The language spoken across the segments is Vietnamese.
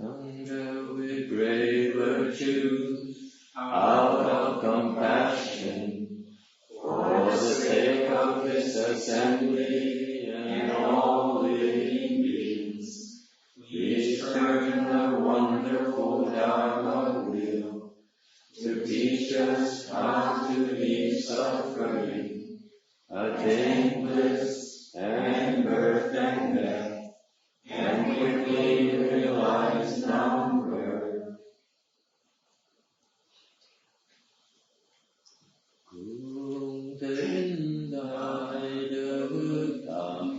Under with great virtues, out of compassion, for the sake of this assembly and all living beings, please turn the wonderful Dharma wheel to teach us how to leave suffering, attain bliss and birth and death, and quickly realize non-birth. Cung thính đại đức tâm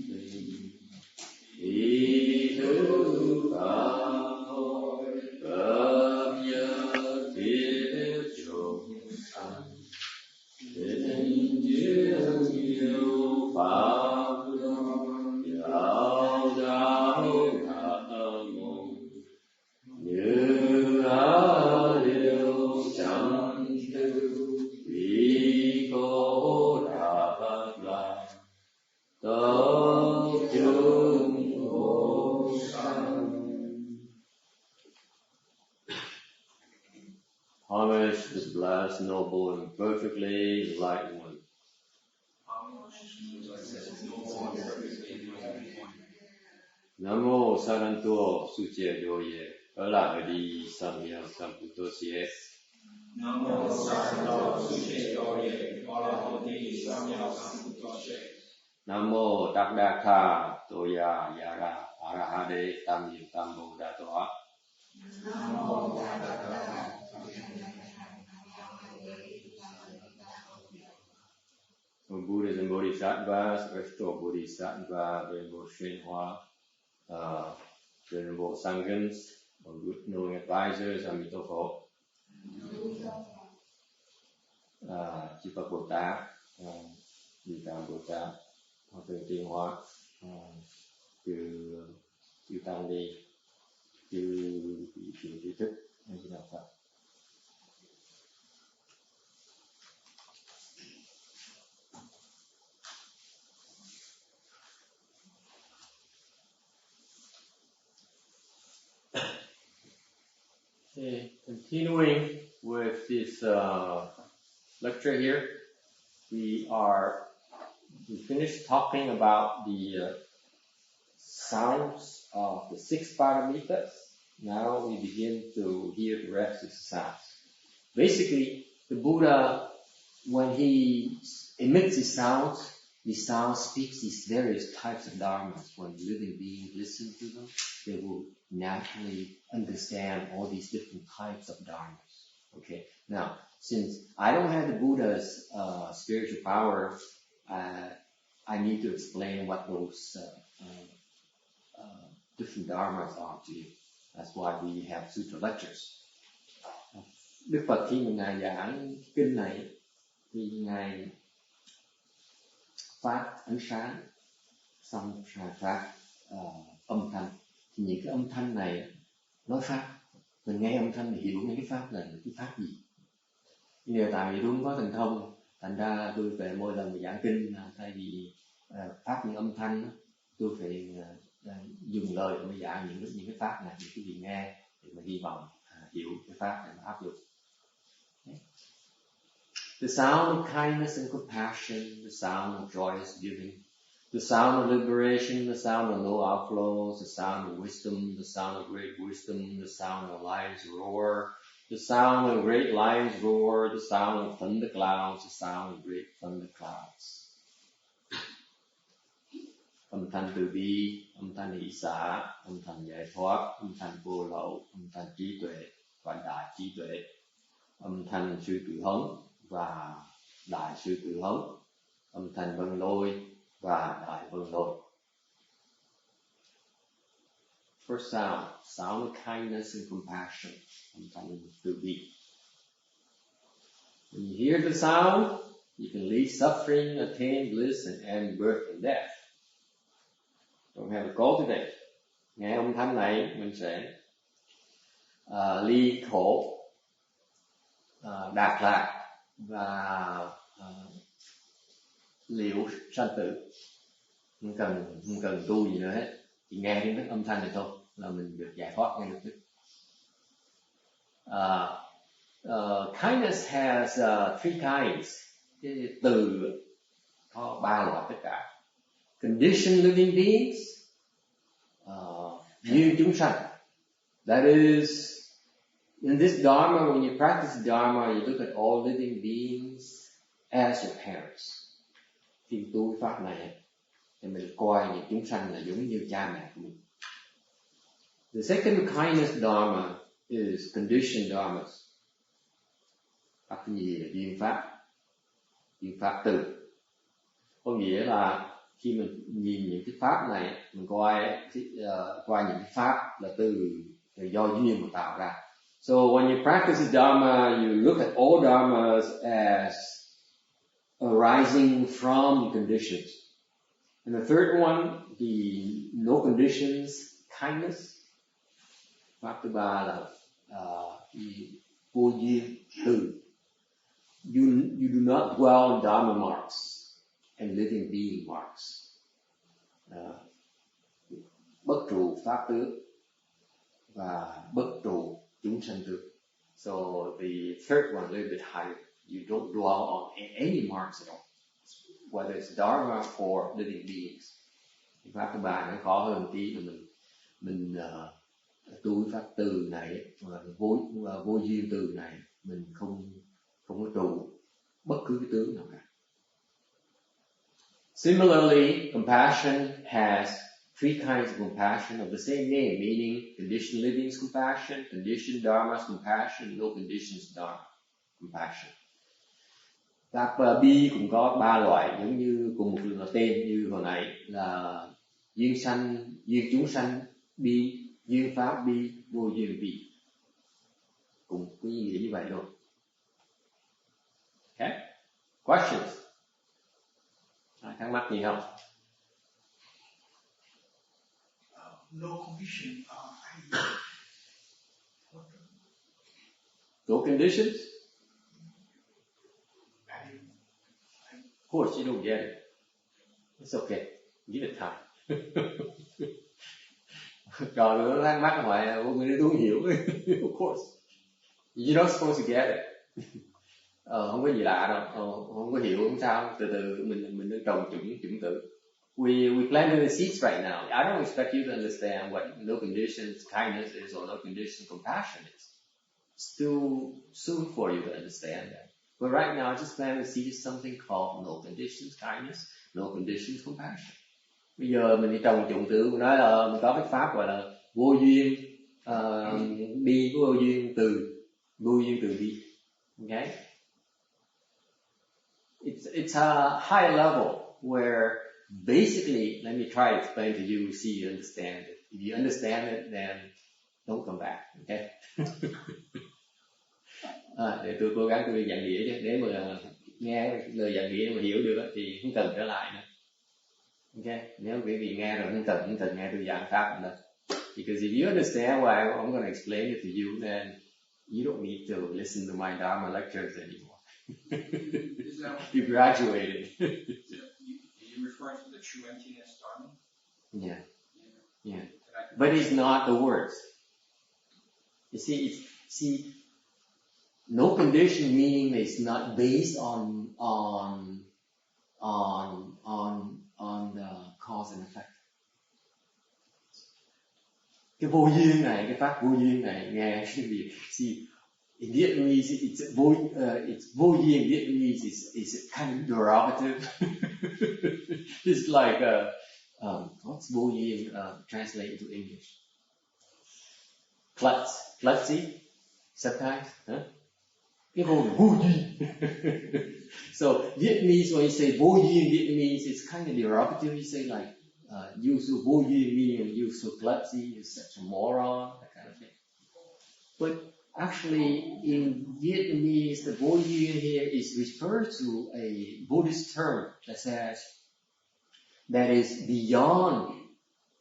tình, ý thức pháp hội cập nhật thiết chúng sanh, tình duyên nhiều pháp luân giáo giáo hạ môn, như á liêu chẳng tư vì cô đạt lạc tấu chung vô sanh. Homage to the blessed, noble, and perfectly enlightened one. Nam mô Saranto Suche Yoye, Alahadi Samya Samputosie. Nam mô Saranto Suche Yoye, Alahadi Samya Samputosie. Nam mô Takdaka Toya Yara Arahade Tamim Tambo Datoa. Nam mô Takdaka. From Buddhas and Bodhisattvas, Venerable Bodhisattva, Venerable Shinhua, Venerable Sanghas, or good knowing advisors, Amito Phật, Chư Phật Bồ Tát, Di Đà Bồ Tát, Hòa Thượng Tiên Hóa, chư Tăng Ni, chư vị thiện tri thức, hay chư Đạo Phật. Okay, continuing with this lecture here, we finished talking about the sounds of the 6 paramitas. Now we begin to hear the rest of the sounds. Basically, the Buddha, when he emits his sound speaks these various types of dharmas. When living beings listen to them, they will naturally understand all these different types of dharmas. Okay. Now, since I don't have the Buddha's spiritual power, I need to explain what those different dharmas are to you. That's why we have Sutra lectures. Đức Phật khi mà Ngài giảng kinh này thì Ngài phát ánh sáng, xong rồi phát âm thanh. Thì những cái âm thanh này nói pháp, mình nghe âm thanh thì hiểu những cái pháp là cái pháp gì. Nhưng mà tại vì tôi không có thần thông, thành ra tôi về mỗi lần mà giảng kinh, thay vì phát những âm thanh, tôi phải dùng lời để giảng những cái pháp này, những cái gì nghe để mà hy vọng hiểu cái pháp để mà áp dụng. Okay. The sound of kindness and compassion, the sound of joyous giving, the sound of liberation, the sound of no outflows, the sound of wisdom, the sound of great wisdom, the sound of lions roar, the sound of great lions roar, the sound of thunder clouds, the sound of great thunder clouds. Âm thanh từ bi, âm thanh hỷ xả, âm thanh giải thoát, âm thanh vô lậu, âm thanh trí tuệ và đại trí tuệ, âm thanh sư tử hống và đại sư tử hống, âm thanh vân lôi và đại vân lôi. First sound, sound of kindness and compassion, âm thanh từ bi. When you hear the sound, you can leave suffering, attain bliss, and end birth and death. Don't have a goal today. Nghe âm thanh này mình sẽ ly khổ, đạt lạc và liễu sanh tử. Không cần tu gì nữa hết, chỉ nghe tiếng âm thanh này thôi. là mình được giải thoát ngay lập tức. Kindness has three kinds. Từ có 3 loại tất cả. Conditioned living beings, như chúng sanh. That is, in this Dharma, when you practice Dharma, you look at all living beings as your parents. Khi tu pháp này, thì mình coi những chúng sanh là giống như cha mẹ của mình. The second kindness Dharma is conditioned Dharmas. Pháp cái gì là duyên pháp từ. Có nghĩa là khi mình nhìn những cái pháp này, mình coi những cái pháp là từ do duyên mà tạo ra. So when you practice Dharma, you look at all Dharmas as arising from conditions. And the third one, the no conditions kindness. Pháp thứ ba là vô duyên từ. You do not dwell on Dharma marks and living being marks. Bất trụ pháp tướng và bất trụ chúng sanh tướng. So the third one a little bit higher. You don't dwell on any marks at all, whether it's Dharma or living beings. Pháp thứ ba nó khó hơn tí là mình tu pháp từ này và vô duyên từ này mình không có trụ bất cứ cái tướng nào cả. Similarly, compassion has three kinds of compassion of the same name, meaning conditioned living's compassion, conditioned Dharma's compassion, no conditions Dharma compassion. Pháp bi cũng có 3 loại, giống như cùng một là tên như hồi nãy là duyên chúng sanh bi, duyên pháp bi, vô duyên bi. Cùng cái ý nghĩa như vậy luôn. Okay? Questions? Thắc mắc gì không? No condition. No conditions? Of course, you don't get it. It's okay. Give it time. Còn nó thắc mắc hỏi người tôi hiểu. Of course. You're not supposed to get it. Không có gì lạ đâu, không có hiểu không sao, từ từ mình đang trồng chủng tử. We planted the seeds right now. I don't expect you to understand what no conditions kindness is or no conditions compassion is. Still soon for you to understand that. But right now, just plant the seed is something called no conditions kindness, no conditions compassion. Bây giờ mình đi trồng chủng tử, mình nói là mình có cái pháp gọi là vô duyên bi, vô duyên từ bi. Okay? It's a high level where basically, let me try to explain to you, see you understand it. If you understand it, then don't come back. Okay? Để tôi cố gắng tôi giảng nghĩa chứ, nếu mà nghe lời giảng nghĩa mà hiểu được thì không cần trở lại nữa. Okay? Nếu quý vị nghe rồi không cần nghe tôi giảng pháp nữa. Because if you understand what I'm going to explain it to you, then you don't need to listen to my Dharma lectures anymore. You graduated. Are you referring to the true emptiness Dharma? Yeah. But it's not the words. You see, no condition meaning it's not based on the cause and effect. Cái vô duyên này, cái pháp vô duyên này nghe cái gì? See, in Vietnamese, it's vô duyên. In Vietnamese, is kind of derogative. It's like what's vô duyên translated to English? Klutzy, sometimes, huh? Cái vô duyên. So Vietnamese, when you say vô duyên, Vietnamese, it's kind of derogative. You say like you so vô duyên meaning you so klutzy, you're such a moron, that kind of thing. But actually, in Vietnamese, the vô duyên here is referred to a Buddhist term that says that is beyond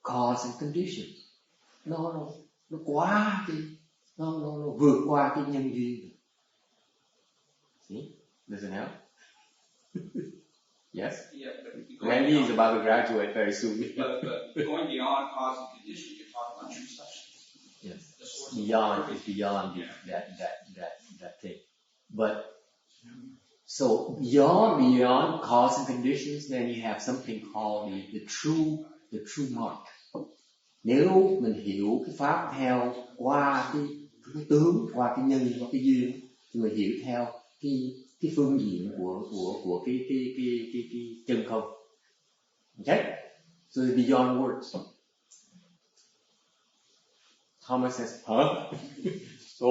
cause and conditions. No, nó quá cái, nó vượt qua cái nhân duyên. See, does it help? Yes. Yeah, but Randy is about to graduate very soon. but going beyond cause and condition, you're talking about true such. the source of beyond that thing. But so beyond cause and conditions, then you have something called the true mark. Nếu mình hiểu cái pháp theo qua cái tướng, qua cái nhân, qua cái duyên, thì mình hiểu theo cái phương diện của cái chân không. Okay? So beyond words. Thomas says, huh? So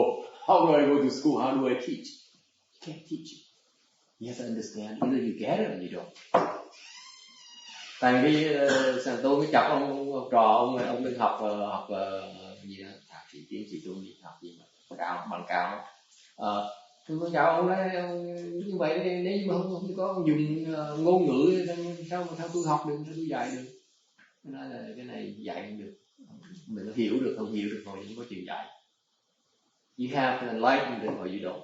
how do I go to school? How do I teach? You can't teach it. You have to understand. Either you get it or you don't. Tại vì tôi mới chọc ông trò ông đừng học gì đó, thạc sĩ tiến sĩ tôi đi học gì mà bằng cao. Tôi chào ông nói như vậy nếu như mà không có dùng ngôn ngữ sao tôi học được, sao tôi dạy được. Tôi nói là cái này dạy không được, mình hiểu được không hiểu được thôi, không có chuyện dạy. You have to enlighten them or you don't.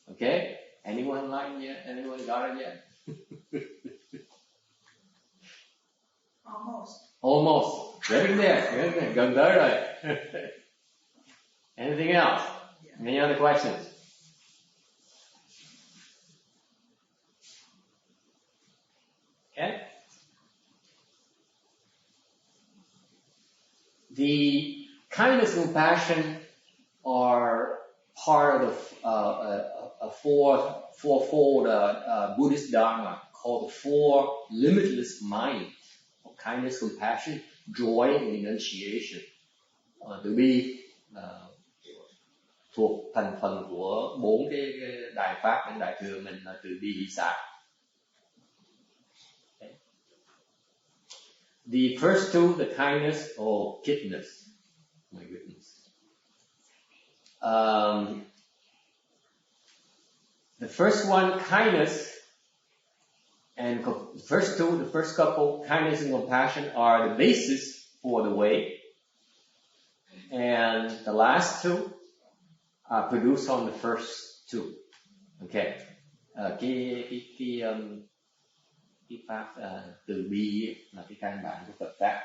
Okay? Anyone enlightened yet? Anyone got it yet? Almost. Getting there. Gần tới rồi. Anything else? Any other questions? Okay. The kindness and compassion are part of a fourfold Buddhist Dharma called the four limitless mind of kindness, compassion, joy, and renunciation. Từ bi thuộc thành phần của bốn cái đại pháp trong đại thừa mình là từ bi hỷ xả. Okay. The first two, the kindness or kitness. My goodness. The first one, kindness, and the first couple, kindness and compassion, are the basis for the way, and the last two are produced on the first two. Okay, cái pháp từ bi là cái căn bản của Phật pháp,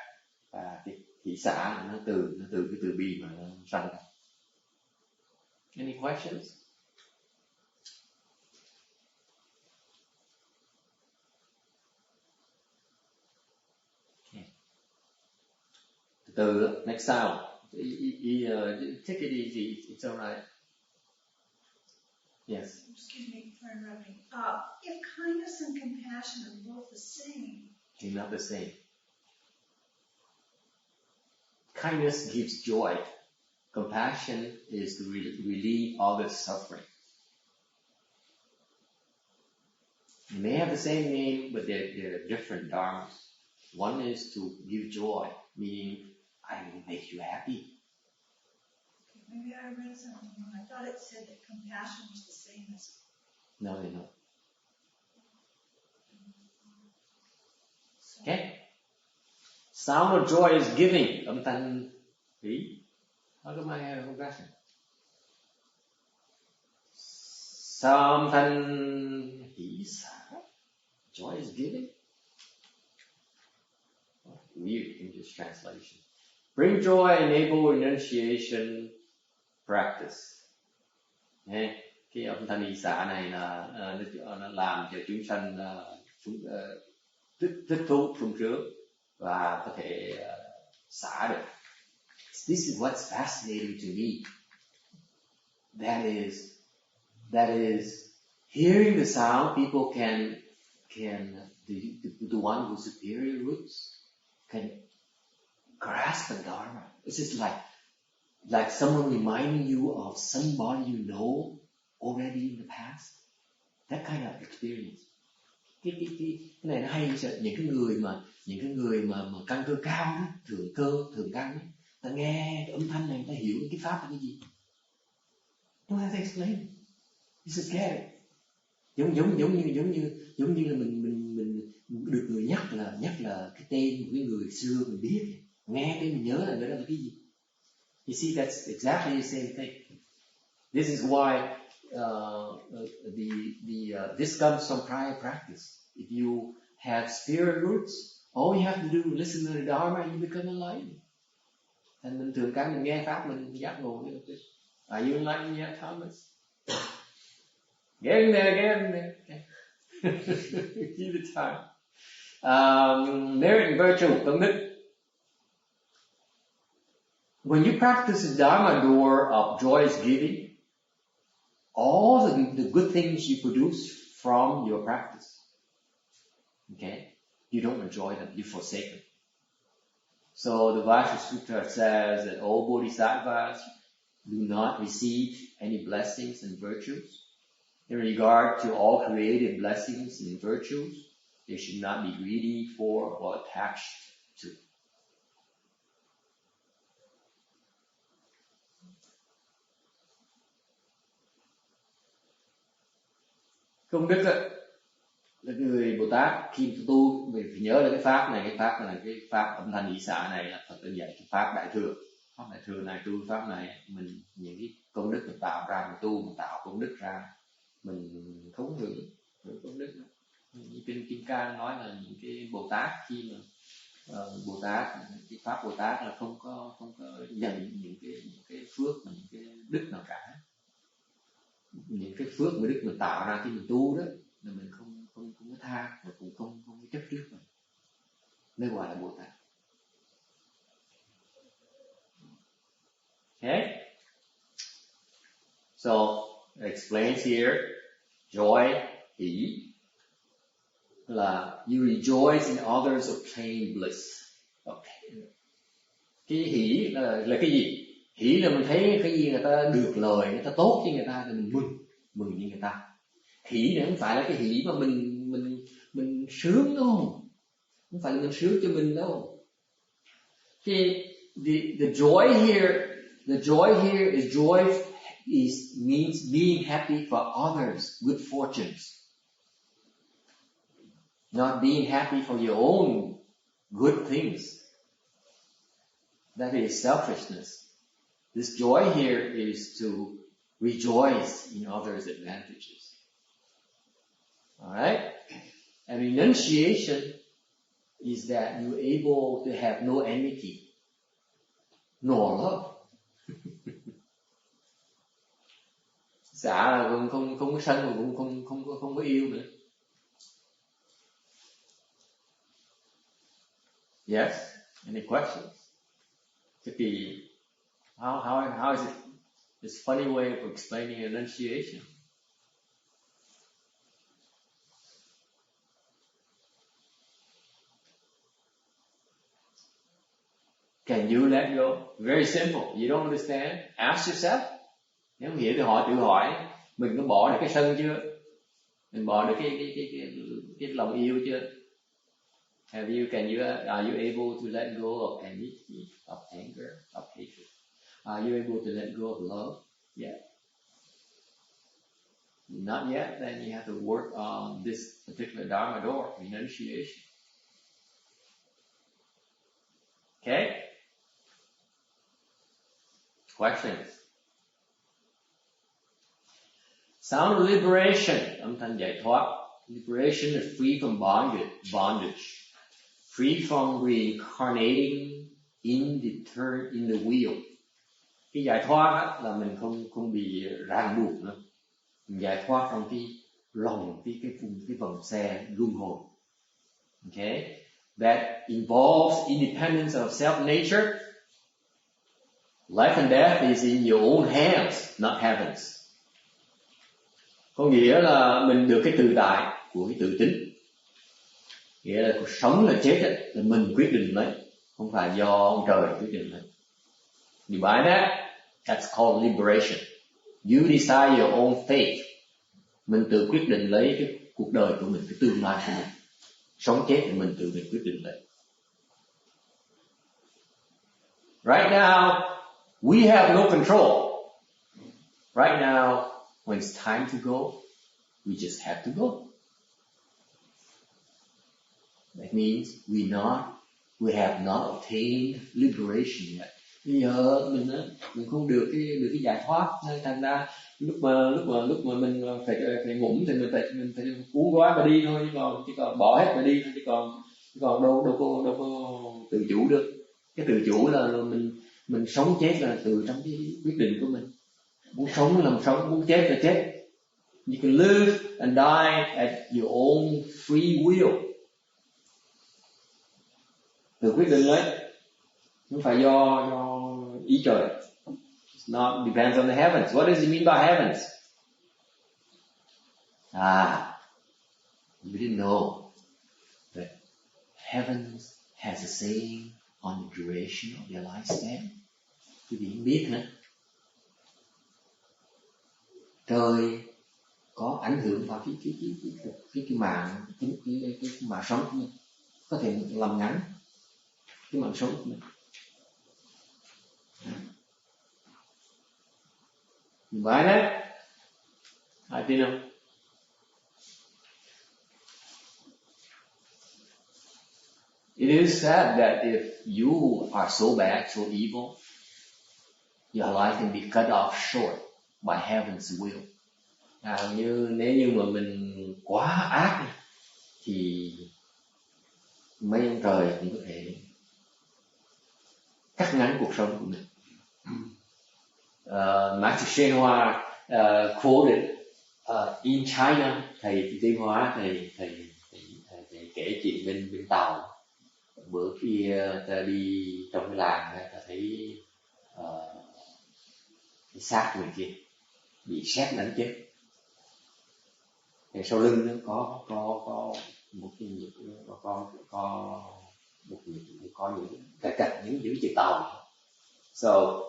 và cái hỷ xả là nó từ cái từ bi mà nó sanh ra. Any questions? The next sound. Take it easy. It's all right. Yes. Excuse me for interrupting. If kindness and compassion are both the same, They're not the same. Kindness gives joy. Compassion is to relieve others' suffering. They may have the same name, but they're different dharmas. One is to give joy, meaning I will make you happy. okay, maybe I read something wrong. I thought it said that compassion was the same as. No, they're not. Okay? Sound of joy is giving. Âm thanh hỷ. How come I have compassion? Âm thanh hỷ xả. Joy is giving. Weird English translation. Bring joy, enable renunciation practice. Cái âm thanh hỷ xả này là nó làm cho chúng sanh thích thú sung sướng và có thể xả được. This is what's fascinating to me. That is hearing the sound. People can the one with superior roots can grasp the Dharma. It's just like someone reminding you of somebody you know already in the past. That kind of experience. Cái này nó hay sợ những cái người mà căn cơ cao đó, thường căn đó, ta nghe cái âm thanh này, ta hiểu cái pháp là cái gì. Don't have to explain. You just get it. Giống như là mình được người nhắc là cái tên của cái người xưa mình biết, nghe tên mình nhớ là đó là cái gì. You see, that's exactly the same thing. This is why this comes from prior practice. If you have spirit roots All you have to do is listen to the Dharma and you become enlightened. Thành mình thường cái mình nghe pháp mình giác ngộ đi. Are you enlightened yet, Thomas? Get in there. Give it time. Merit and virtue, công đức. When you practice the Dharma door of joyous giving, all the good things you produce from your practice, okay, you don't enjoy them, you forsake them. So the Vajra Sutra says that all bodhisattvas do not receive any blessings and virtues. In regard to all created blessings and virtues, they should not be greedy for or attached to. Công đức là người Bồ Tát khi tu mình phải nhớ là cái pháp này cái pháp âm thanh nhị xả này là Phật dạy cái pháp đại thừa. Pháp đại thừa này tu pháp này mình những cái công đức mình tạo ra mình tu mình tạo công đức ra mình không hưởng công đức. Như kinh Cang nói là những cái Bồ Tát khi mà Bồ Tát cái pháp Bồ Tát là không có dành những cái phước mà những cái đức nào cả. Những cái phước mà đức mình tạo ra khi mình tu đó là mình không có tha và cũng không có chấp trước mình, mới gọi là Bồ Tát. Okay, so it explains here joy, hỷ là you rejoice in others obtain bliss. Okay. Cái hỷ là cái gì? Hỷ là mình thấy cái gì người ta được lời, người ta tốt với người ta thì mình mừng với người ta. Hỷ này không phải là cái hỷ mà mình sướng đâu, không phải là mình sướng cho mình đâu. Cái the joy here means being happy for others' good fortunes, not being happy for your own good things. That is selfishness. This joy here is to rejoice in others' advantages. Alright? And renunciation is that you're able to have no enmity, nor love. Xả là không có sân mà cũng không có yêu nữa. Yes? Any questions? How is it? It's a funny way of explaining renunciation. Can you let go? Very simple. You don't understand? Ask yourself. Nếu không hiểu thì tự hỏi mình có bỏ được cái sân chưa? Mình bỏ được cái lòng yêu chưa? Are you able to let go of enmity, of anger, of hatred? Are you able to let go of love? Yeah. Not yet, then you have to work on this particular Dharma door, renunciation. Okay? Questions? Sound of liberation, âm thanh giải thoát. Liberation is free from bondage. Free from reincarnating in the wheel. Cái giải thoát là mình không bị ràng buộc nữa. Mình giải thoát trong cái lòng cái vòng xe luân hồi. Okay? That involves independence of self-nature. Life and death is in your own hands, not heaven's. Có nghĩa là mình được cái tự tại của cái tự tính. Nghĩa là cuộc sống là chết là mình quyết định lấy, không phải do ông trời quyết định lấy. You buy that? That's called liberation. You decide your own fate. Mình tự quyết định lấy cái cuộc đời của mình, cái tương lai của mình. Sống chết thì mình tự quyết định lấy. Right now, we have no control. Right now, when it's time to go, we just have to go. That means we have not obtained liberation yet. Bây giờ mình không được cái giải thoát, nên thành ra lúc mà mình phải ngủm thì mình phải cuốn gói mà đi thôi, chứ còn bỏ hết mà đi thôi, chứ còn còn đâu có tự chủ được. Cái tự chủ là mình sống chết là từ trong cái quyết định của mình. Muốn sống là sống, muốn chết là chết. You can live and die at your own free will. Tự quyết định lấy, không phải do ý trời. It's not depends on the heavens. What does it mean by heavens? You didn't know that heavens has a saying on the duration of your lifespan. Quý vị không biết nữa. Trời có ảnh hưởng vào cái mạng sống của mình, có thể làm ngắn cái mạng sống của mình. Phải đấy, ai tin không? It is sad that if you are so bad, so evil, your life can be cut off short by heaven's will. Nếu như mà mình quá ác thì mấy ông trời cũng có thể cắt ngắn cuộc sống của mình. Master Shen Hoa quoted in China, thầy Tiên Hóa thầy kể chuyện bên Tàu. Bữa kia ta đi trong cái làng ta thấy cái xác người kia bị sét đánh chết. Thì sau lưng nó có một cái có những cạch những chữ Tàu. So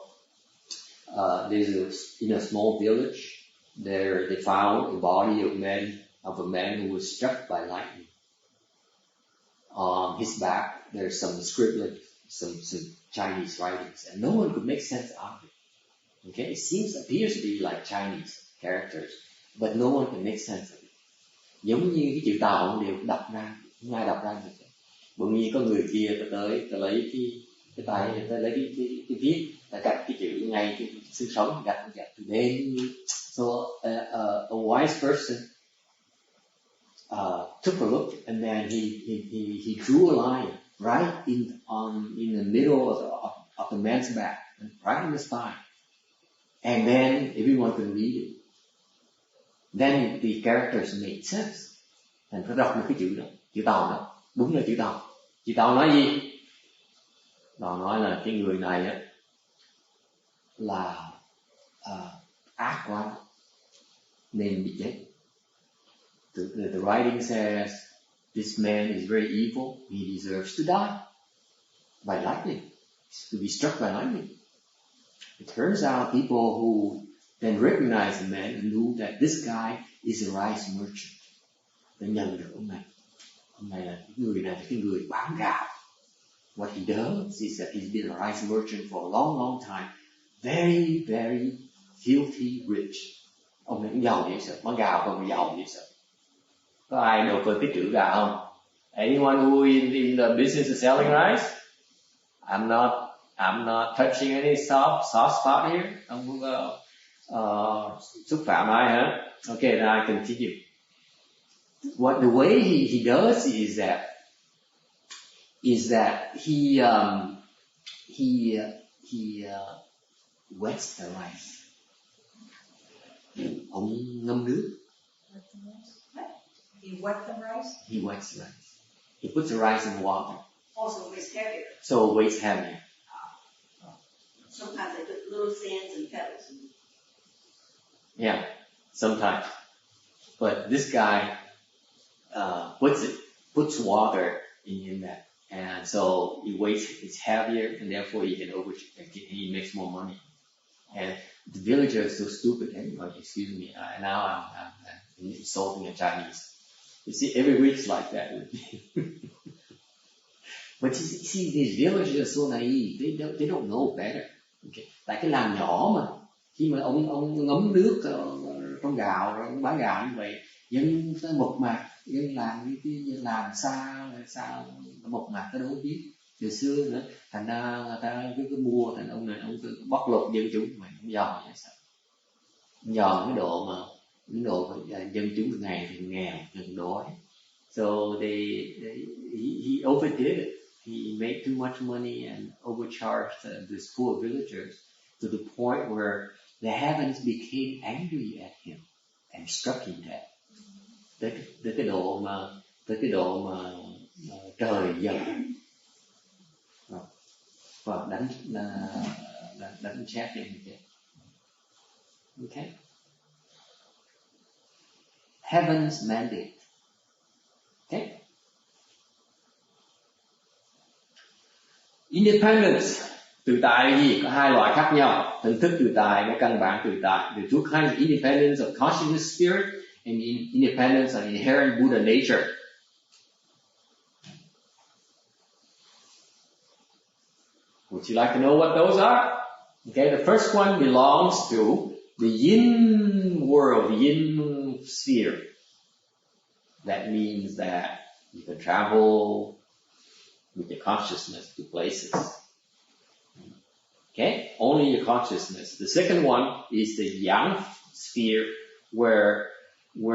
in a small village there they found a body of a man who was struck by lightning. On his back there's some scribbling, some Chinese writings, and no one could make sense out of it. Okay, it appears to be like Chinese characters, but no one can make sense of it. Giống như cái chữ Tàu không đều đọc ra, không ai đọc ra được. Bỗng nhiên có người kia ta lấy cái tay, ta lấy cái viết, ta gạch cái chữ ngay cái xương sống, gạch. Then so a wise person took a look, and then he drew a line right in the middle of the man's back, right in the spine, and then everyone could read it. Then the characters made sense. Thành phải đọc được cái chữ đó, chữ Tàu đó, đúng là chữ Tàu. Chữ Tàu nói gì? Tàu nói là cái người này á là ác quá nên bị chết. The writing says this man is very evil. He deserves to die by lightning, to be struck by lightning. It turns out people who then recognized the man and knew that this guy is a rice merchant. They nhận được ông này là cái người bán gạo. What he does is that he's been a rice merchant for a long time, very, very filthy rich. Ông này cũng giàu dễ sợ, bán gạo còn giàu dễ sợ. Có ai đầu cơ tích trữ gạo không? Anyone who in the business of selling rice? I'm not touching any soft spot here. Ông xúc phạm ai hả? Okay, then I continue. The way he does is that he wets the rice. Ông ngâm nước. He wet the rice? He wets the rice. He puts the rice in water. Also, it weighs heavier. So it weighs heavier. Sometimes they put little sands and pebbles. Yeah, sometimes. But this guy puts water in that, and so it weighs, it's heavier, and therefore he makes more money. And the villagers are so stupid. Anyway, excuse me. Now I'm insulting a Chinese. You see, every week's like that with me. But you see, these villagers are so naive. They don't know better. Okay. Tại cái làng nhỏ mà khi mà ông ngấm nước trong gạo rồi ông bán gạo như vậy, dân ta mộc mạc, dân làng làm xa mộc mạc ta đâu biết từ xưa nữa, thành ra người ta cứ mua, thành ông cứ bóc lột dân chúng mà không giàu vậy sao? Nhờ cái độ dân chúng ngày thì nghèo, gần đói, So he overdid it. He made too much money and overcharged these poor villagers to the point where the heavens became angry at him and struck him dead. Tới cái độ mà trời giận và đánh chết him như thế. Okay. Heaven's mandate. Okay. Independence, tự tại là gì? Có hai loại khác nhau. Hình thức tự tại và căn bản tự tại. The two kinds of independence of consciousness spirit and independence of inherent Buddha nature. Would you like to know what those are? Okay, the first one belongs to the yin world, the yin sphere. That means that you can travel with your consciousness to places. Okay, only your consciousness. The second one is the yang sphere, where you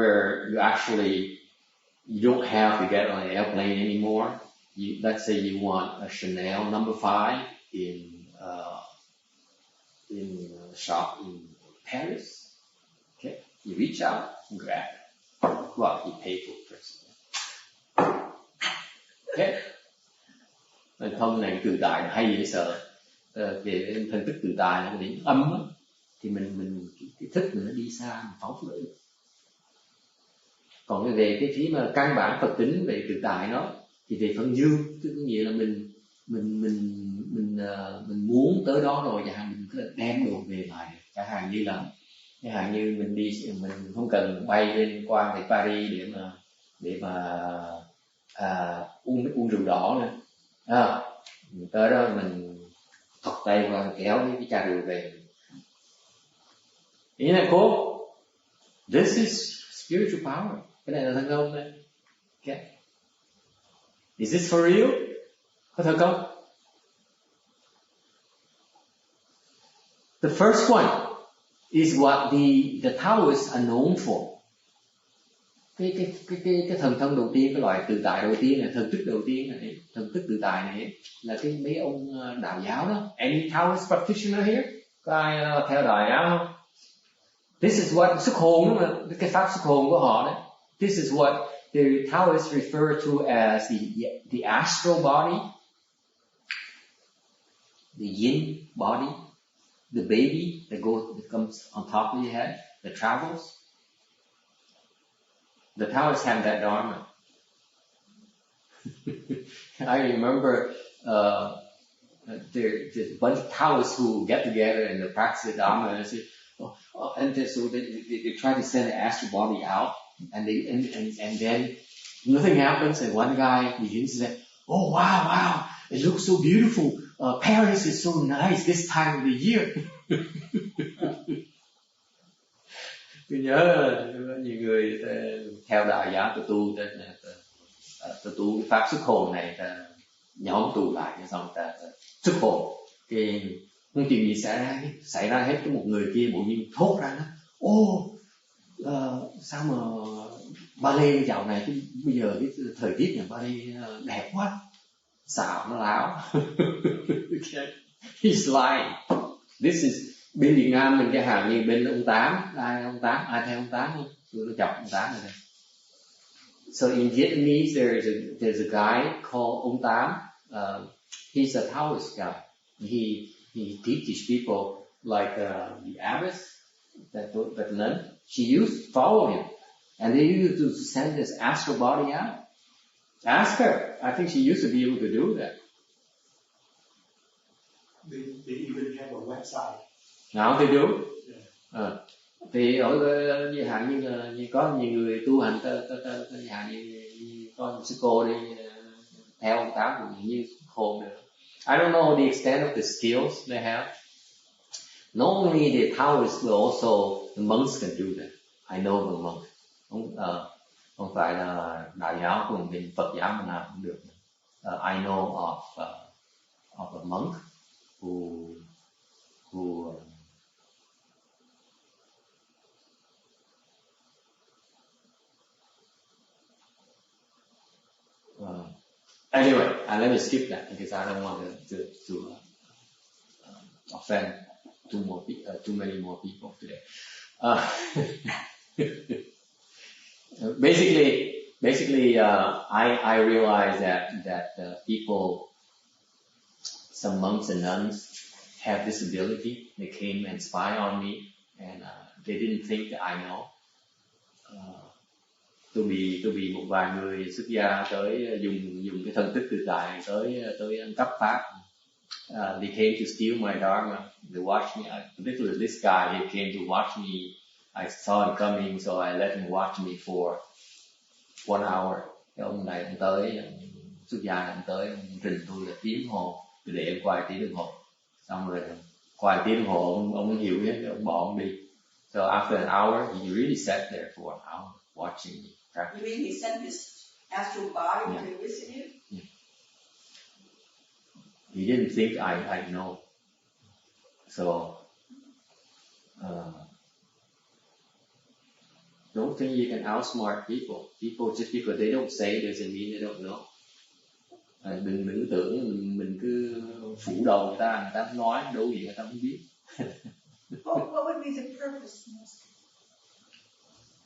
don't have to get on an airplane anymore. Let's say you want a Chanel number 5 in a shop in Paris. Okay, you reach out and grab it. Well, you pay for it first. Okay. Thông này tự tại hay dễ sợ. Về thần thức tự tại là điểm âm á, thì mình cái thức mình nó đi xa, mình phóng xuất được. Còn về cái phía mà căn bản Phật tính về tự tại nó thì về phần dương, tức có nghĩa là mình muốn tới đó rồi, chẳng hạn mình cứ đem đồ về lại, chẳng hạn như mình đi, mình không cần bay lên qua về Paris để mà uống rượu đỏ nữa. Mình tới đó mình thọc tay qua kéo cái chai rượu về. Isn't that cool? This is spiritual power. Cái này là thành công đấy. Okay. Is this for real? Có thật không? The first one is what the Taoists are known for. Cái thần thông đầu tiên, cái loại tự tại đầu tiên này, thần thức đầu tiên này, thần thức tự tại này là cái mấy ông đạo giáo đó. Any Taoist practitioner here? Có ai theo đạo giáo không? This is what xuất hồn đó mà, cái pháp xuất hồn của họ đấy. This is what the Taoists refer to as the astral body, the yin body, the baby that comes on top of your head, that travels. The Taoists have that dharma. I remember there's a bunch of Taoists who get together and they practice the dharma, and say, so they try to send the astral body out, and then nothing happens, and one guy begins to say, "Oh wow, it looks so beautiful. Paris is so nice this time of the year." Tôi nhớ nhiều người theo đạo giáo tu cái pháp xuất hồn này, nhóm tụ lại cho xong ta xuất hồn, cái không chuyện gì xảy ra hết. Cái một người kia bỗng nhiên thốt ra nó, sao mà Ba Lê dạo này bây giờ cái thời tiết nhà Ba Lê đẹp quá, xạo nó láo. He's lying. This is bên Việt Nam mình cái hàng như bên ông Tám, ai theo ông Tám không? Tôi nó chọc ông Tám rồi đây. So in Vietnamese there's a guy called ông Tám. He's a Taoist guy. He teaches people like the abbess, that nun. She used to follow him, and they used to send this astral body out. Ask her. I think she used to be able to do that. They even have a website. Nào thì đúng. Thì ở như hạn như là như có nhiều người tu hành hạn như có một sư cô đi theo ông Tám cũng như hồn được. I don't know the extent of the skills they have. Not only the Taoists, but also the monks can do that. I know the monk. Không phải là đạo giáo của mình, Phật giáo mình làm cũng được. I know of a monk who Anyway, let me skip that because I don't want to offend too many more people today. Basically, I realized that people, some monks and nuns, have this ability. They came and spy on me, and they didn't think that I know. Tôi bị một vài người xuất gia tới dùng cái thân tích tự tại tới ăn cắp pháp. They came to steal my dharma. They watched me. Particularly this guy, he came to watch me. I saw him coming, so I let him watch me for 1 hour. Cái ông này ông tới, xuất gia ông tới, ông rình tôi là tiếng hồ, tôi để em quay tiếng đồng hồ. Xong rồi quay tiếng đồng hồ, ông hiểu hết, ông bỏ ông đi. So after an hour, he really sat there for an hour watching me practice. You mean he sent his astral body to visit you? Yeah. He didn't think I know. So don't think you can outsmart people. People just because they don't say doesn't mean they don't know. Đừng tưởng mình cứ phủ đầu người ta không nói, đâu gì người ta không biết. What would be the purpose?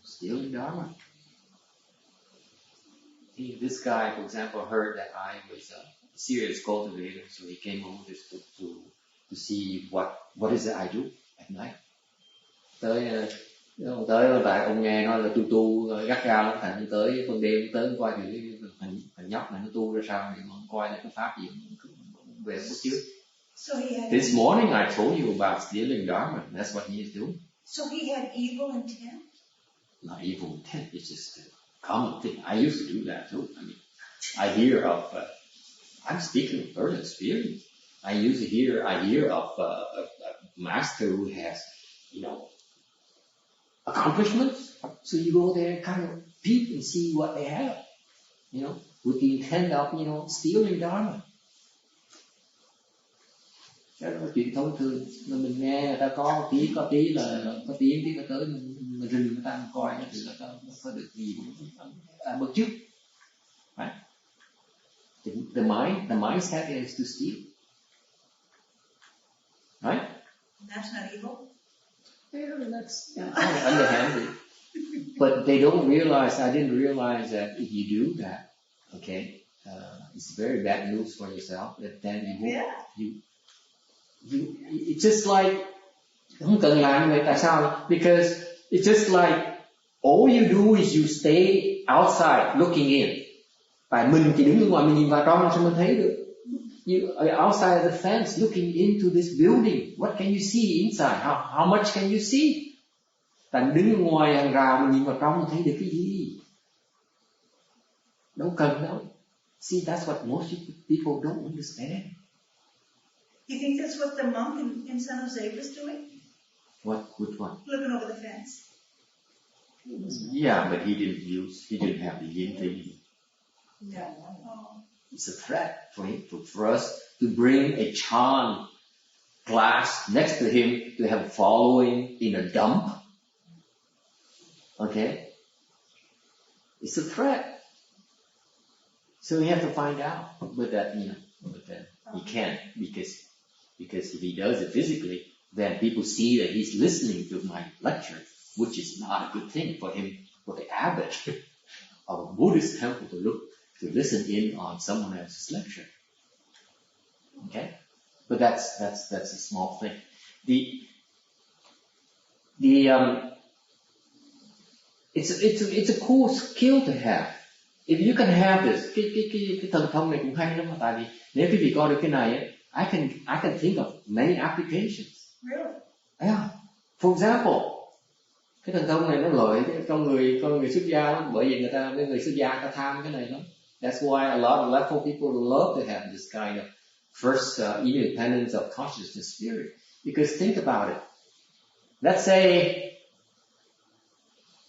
Stealing dharma. This guy, for example, heard that I was a serious cultivator, so he came over just to see what is it I do at night. Tới tại ông nghe nói là tôi tu gắt gao lắm, thành tới phân đêm tới coi thì thằng nhóc này nó tu ra sao thì ông coi là cái pháp gì về một trước. This morning I told you about stealing dharma. That's what he is doing. So he had evil intent? Not evil intent. It's just a common thing. I used to do that too. I mean, I hear of. I'm speaking of personal experience. I hear of a master who has, accomplishments. So you go there, kind of peep and see what they have, with the intent of, stealing dharma. Đó là chuyện thông thường. Mình nghe người ta có tí là có tiếng tí là tới mình rình người ta coi thì là có được gì bớt trước. Right? The mindset is to steal. Right? That's not evil. Yeah, that's kind of underhanded. But they don't realize, I didn't realize that if you do that, okay, it's very bad news for yourself. That then it's just like không cần làm như vậy. Tại sao? Because it's just like all you do is you stay outside looking in. Tại mình chỉ đứng ở ngoài mình nhìn vào trong sao mình thấy được. You are outside the fence looking into this building. What can you see inside? How much can you see? Tại đứng ở ngoài hàng rào mình nhìn vào trong mình thấy được cái gì? Đâu cần đâu. See, that's what most people don't understand. You think that's what the monk in San Jose was doing? Which one? Looking over the fence. Yeah, but he didn't have the yin thing. No. Oh. It's a threat for us to bring a Chan class next to him to have following in a dump. Okay? It's a threat. So we have to find out with that, he can't because if he does it physically, then people see that he's listening to my lecture, which is not a good thing for him, for the abbot of a Buddhist temple to listen in on someone else's lecture. Okay? But that's a small thing. It's a cool skill to have. If you can have this, cái thần thông này cũng hay lắm, tại vì nếu quý vị coi được cái này ấy, I can think of many applications. Really? Yeah. For example, cái thần thông này nó lợi cho người xuất gia lắm, bởi vì người xuất gia ta tham cái này lắm. That's why a lot of leftful people love to have this kind of first independence of consciousness spirit. Because think about it. Let's say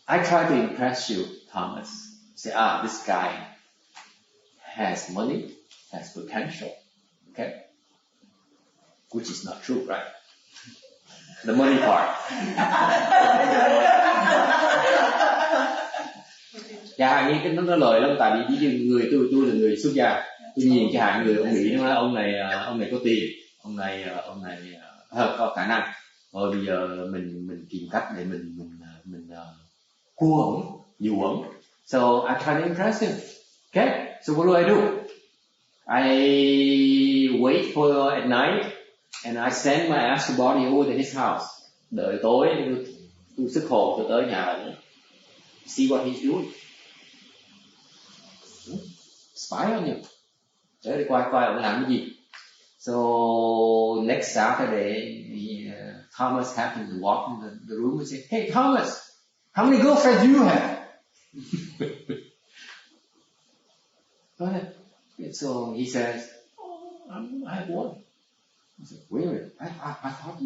I try to impress you, Thomas. Say, this guy has money, has potential. Okay? Which is not true, right? The money part. Dạ, nhưng nó lời lắm, tại vì người tôi là người xuất gia, Tuy nhiên cái hạng người ông nghĩ nó ông này có tiền, ông này có khả năng. Thôi bây giờ mình tìm cách để mình cua ổng, dụ ổng. So I try to impress him. Okay, so what do? I wait for at night and I send my astral body over to his house. Đợi tối tôi sức hồn tôi tới nhà ổng. See what he's doing. Spy on you. Để coi ông làm cái gì. So next Saturday, Thomas happened to walk in the room and say, "Hey Thomas, how many girlfriends you have?" And so he says, "I have one." I said, "Wait a minute, I thought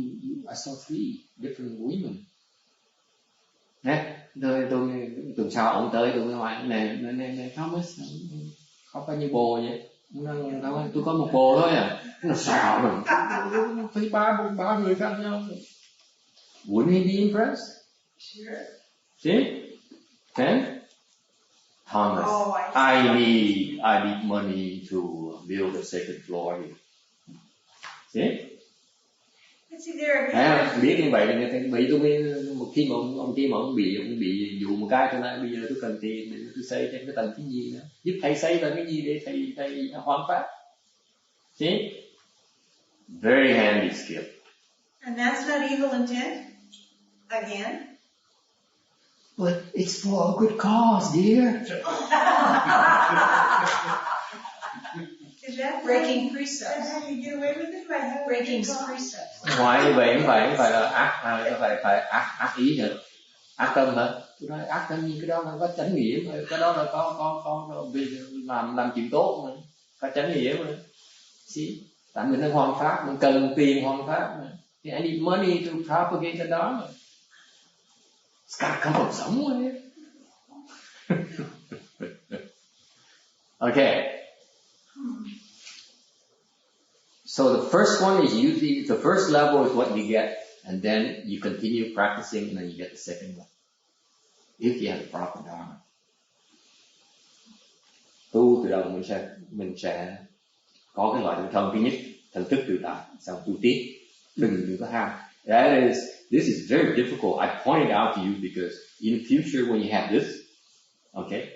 I saw 3 different women." Nè, tôi tuần sau ông tới tôi mới hỏi, nè Thomas, có bao nhiêu bồ vậy? Tôi có một bồ thôi à. Nó sao rồi? Thấy ba người khác nhau. Wouldn't he be impressed? Sure. See? Okay? Thomas, I need money to build a second floor here. See? Biết như vậy là bị tôi một khi mà ông kia mà ông bị dụ một cái cho nên bây giờ tôi cần tiền để tôi xây thêm cái tầng thứ gì nữa, giúp thầy xây tầng cái gì để thầy hoán pháp. See? Very handy skill. And that's not evil intent again. But it's for a good cause, dear. Is that Breaking precepts. That's how you get away with it by having Breaking a precepts. Ngoài như vậy phải là ác ý nữa, ác tâm hả? Tôi nói ác tâm nhưng cái đó là có chánh nghĩa mà, cái đó là có làm chuyện tốt mà, có chánh nghĩa mà. Xí, tại mình đang hoằng pháp, mình cần tiền hoằng pháp mà. I need money to propagate cái đó mà. It's gotta come from somewhere. Okay. So the first one is usually, the first level is what you get, and then you continue practicing, and then you get the second one. If you have the proper dharma. Tu từ đầu mình sẽ có cái loại thần thứ nhất, thần thức tự tại, xong tu tiếp, đừng có ham. This is very difficult. I point it out to you because in the future when you have this, okay,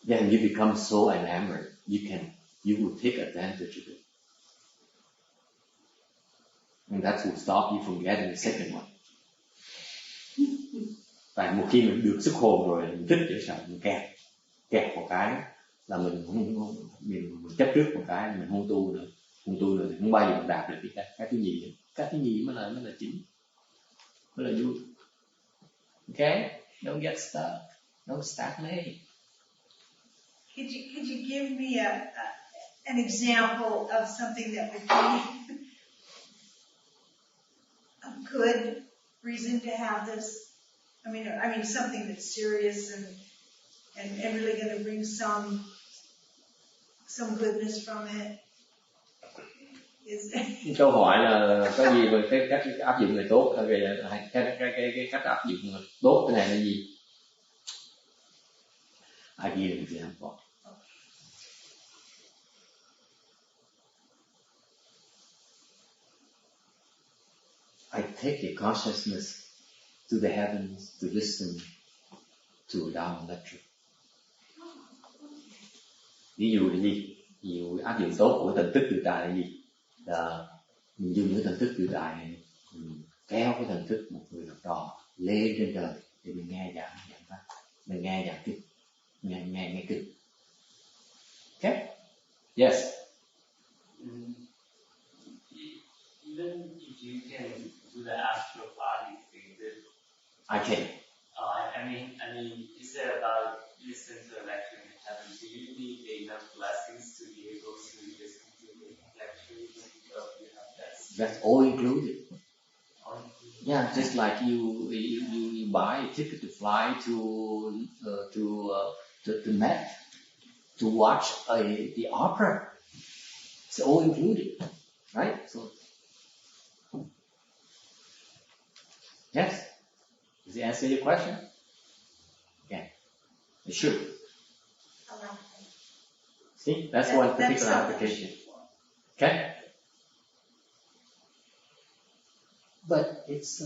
then you become so enamored, you will take advantage of it. And that will stop you from getting the second one. Tại một khi mình được sức hồn rồi, mình thích để sao mình kẹt một cái là mình chấp trước một cái mình không tu nữa thì không bao giờ mình đạt được cái thứ nhì. Cái thứ nhì mới là chính, mới là vui. Okay, don't get stuck, don't stagnate. Could you give me an example of something that would be a good reason to have this? I mean something that's serious and really going to bring some goodness from it. Câu hỏi là có gì về cái cách áp dụng này tốt, cái cách áp dụng tốt cái này là gì? I give an example. I take a consciousness to the heavens to listen to a Dharma lecture. Ví dụ là gì? Ví dụ áp dụng tốt của thần thức tự tại là gì? Là mình dùng cái thần thức tự tại này, mình kéo cái thần thức một người học trò lên trên trời để mình nghe giảng pháp, mình nghe giảng kinh, nghe kinh. Okay? Yes. Even if you can do the astral body thing, I can. I mean, you said about listening to a lecture in heaven. Do you need enough blessings to be able to listen to the lecture, even though you have that? That's all included. Yeah, just like you buy a ticket to fly to Met to watch the opera. It's all included, right? So, yes. Does it answer your question? Yeah. It should. See, that's one That's particular selfish. application. Okay? But it's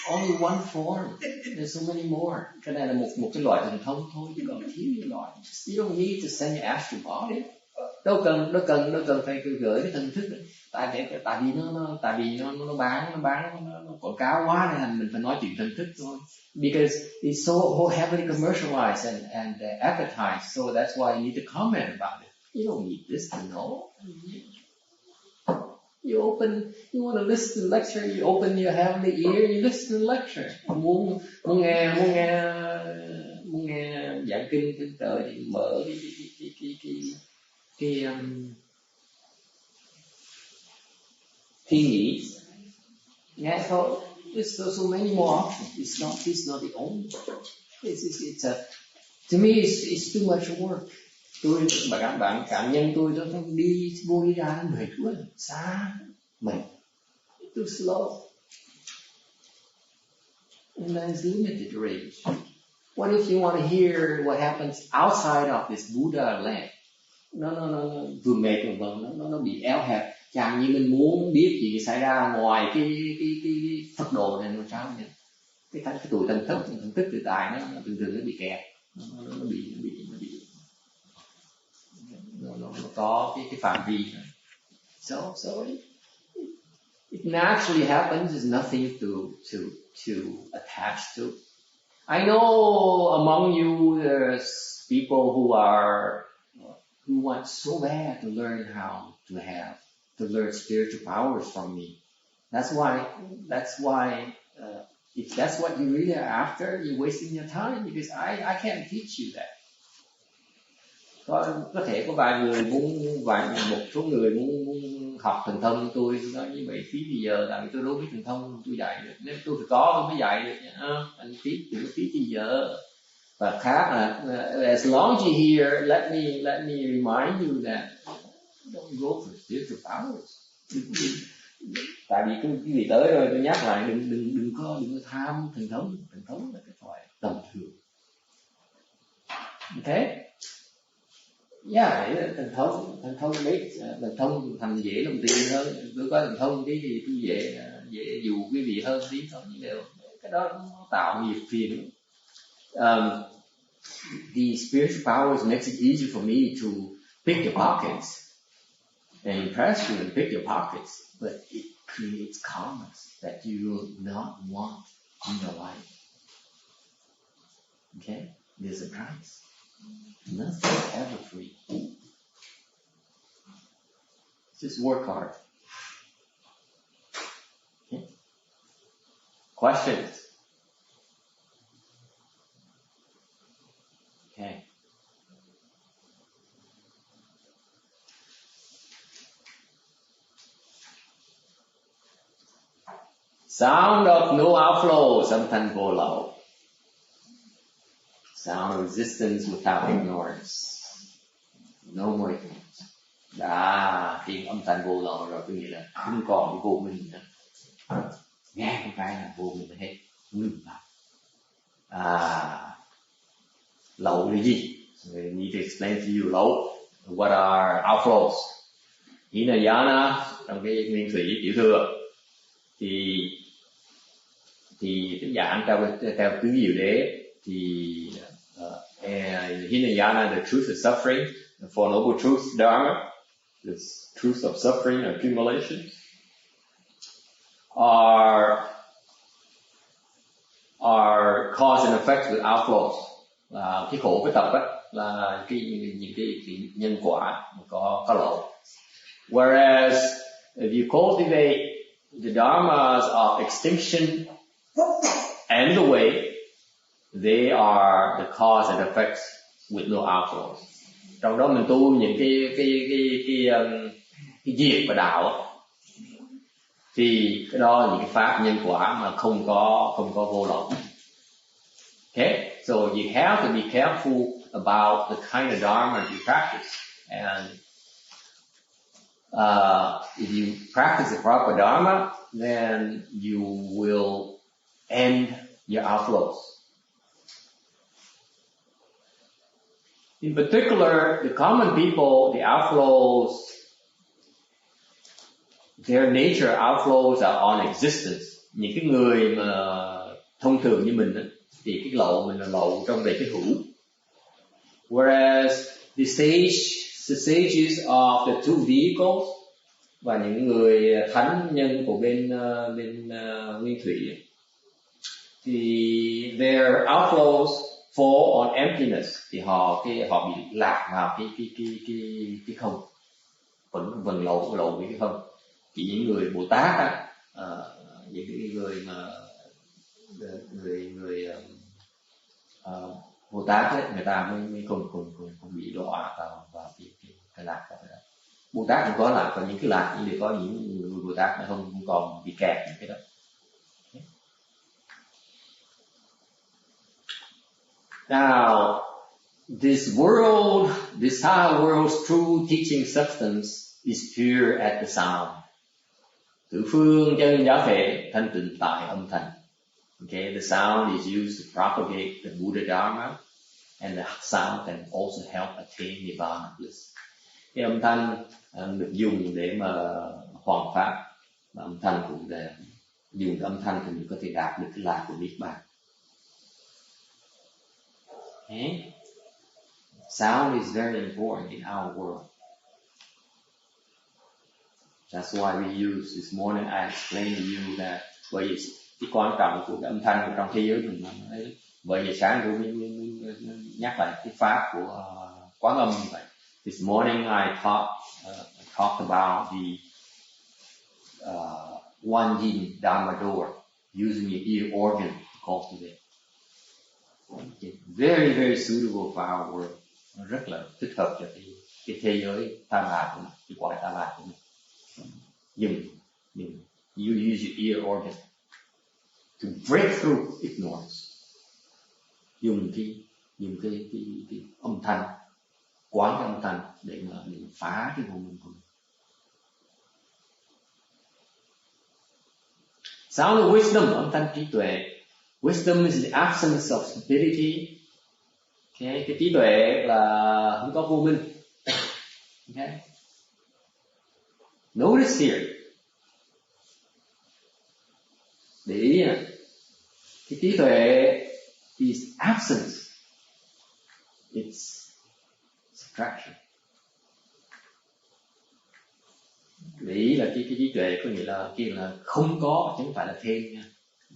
only one form. There's so many more. Cái này là một cái loại thần thông thôi, chứ còn thiếu nhiều loại. You don't need to send your astral body. Đâu cần phải gửi cái thần thức. Tại vì nó quảng cáo quá nên là mình phải nói chuyện thần thức thôi. Because it's so heavily commercialized and advertised, so that's why you need to comment about it. You don't need this to know. You want to listen to the lecture, you open your heavenly ear, you listen to the lecture. Muốn nghe giảng kinh trên trời thì mở cái thiên nhĩ nghe thôi. There's so many more options. It's not the only one. To me it's too much work. Bạn cảm nhân tôi nó đi ra mệt quá, xa mệt, too slow, and there's limited range. What if you want to hear what happens outside of this Buddha land? Nó vừa mệt nó bị eo hẹp. Chẳng như mình muốn biết gì xảy ra ngoài cái Phật đồ này làm sao nhỉ? Cái tuổi thần thức tự tại nó thường nó bị kẹt, nó bị nó có cái phạm vi. So it naturally happens. There's nothing to attach to. I know among you there's people who want so bad to learn how to learn spiritual powers from me. That's why if that's what you really are after, you're wasting your time, because I can't teach you that. Có thể có một số người muốn học thần thông tôi nói như vậy phí bây giờ, tại vì tôi đâu biết thần thông tôi dạy được, nếu tôi phải có tôi mới dạy được. Anh phí bây giờ. Và khác là as long as you're here, let me remind you that don't go for spiritual powers. Tại vì cái gì tới rồi tôi nhắc lại, đừng có tham thần thông là cái thoại tầm thường. Okay? Yeah, thần thông thành dễ đồng tiền hơn. Tôi có thần thông tí thì tôi dễ dụ quý vị hơn tí thôi, nhưng đều cái đó nó tạo nhiều phiền. The spiritual powers makes it easy for me to pick your pockets and impress you and pick your pockets, but it creates karmas that you will not want in your life. Okay? There's a price. Nothing ever free. Just work hard. Okay? Questions? Okay. Sound of no outflow, sometimes vô lậu. Sound of existence without ignorance. No more ignorance. Tiếng âm thanh vô lậu rồi, có nghĩa là không còn cái vô minh nữa. Nghe một cái là vô minh hết, ngừng lại. Lậu là gì? We need to explain to you lậu. What are outflows? Hinayana trong cái nguyên thủy tiểu thừa thì cái giảng theo tứ diệu đế thì Hinayana, the truth of suffering, the Four Noble Truths Dharma, the truth of suffering and accumulation, are cause and effect with outflows. Là cái khổ cái tập á, là những cái nhân quả có lậu. Whereas if you cultivate the dharmas of extinction and the way, they are the cause and effects with no outflows. Trong đó mình tu những cái diệt và đạo thì cái đó là những cái pháp nhân quả mà không có vô lậu. Okay, so you have to be careful about the kind of dharma you practice, and if you practice the proper dharma, then you will end your outflows. In particular, the common people, the outflows, their nature outflows are on existence. Những cái người mà thông thường như mình thì cái lậu mình là lậu trong về cái hữu. Whereas the sages of the two vehicles, và những người thánh nhân của bên nguyên thủy thì their outflows fall on emptiness, thì họ bị lạc vào cái không, vẫn lậu với cái không. Chỉ những người Bồ Tát á, những cái người mà người Bồ Tát ấy, người ta mới không bị đọa vào cái lạc đó. Bồ Tát cũng có lạc, và những cái lạc nhưng để có những người Bồ Tát nó không còn bị kẹt những cái đó. Now, this higher world's true teaching substance is pure at the sound. Tứ phương chân giáo thể thanh tịnh tại âm thanh. Okay, the sound is used to propagate the Buddha Dharma, and the sound can also help attain Nirvana bliss. Cái âm thanh được dùng để mà hoàn pháp, mà âm thanh cũng là dùng âm thanh thì mình có thể đạt được cái lạc của Niết Bàn. Okay? Sound is very important in our world. That's why we use, this morning I explained to you that, bởi vì cái quan trọng của cái âm thanh trong thế giới mình ấy. Bởi vì sáng tôi mới nhắc lại cái pháp của Quán Âm như vậy. This morning I talked about the one yin Dharma door, using your ear organ to cultivate. Okay. Very, very suitable for our world. Nó rất là thích hợp cho cái thế giới tam lạc của mình, cái quả tam lạc của mình. You use your ear organ to break through ignorance. Dùng cái âm thanh, quán cái âm thanh để mà phá cái vô minh của mình. Sound of wisdom, âm thanh trí tuệ. Wisdom is the absence of stupidity. Okay, cái trí tuệ là không có vô minh. Okay. Notice here. Để ý nè. Cái trí tuệ is absence. It's subtraction. Để ý là cái trí tuệ có nghĩa là kia là không có chứ không phải là thêm nha.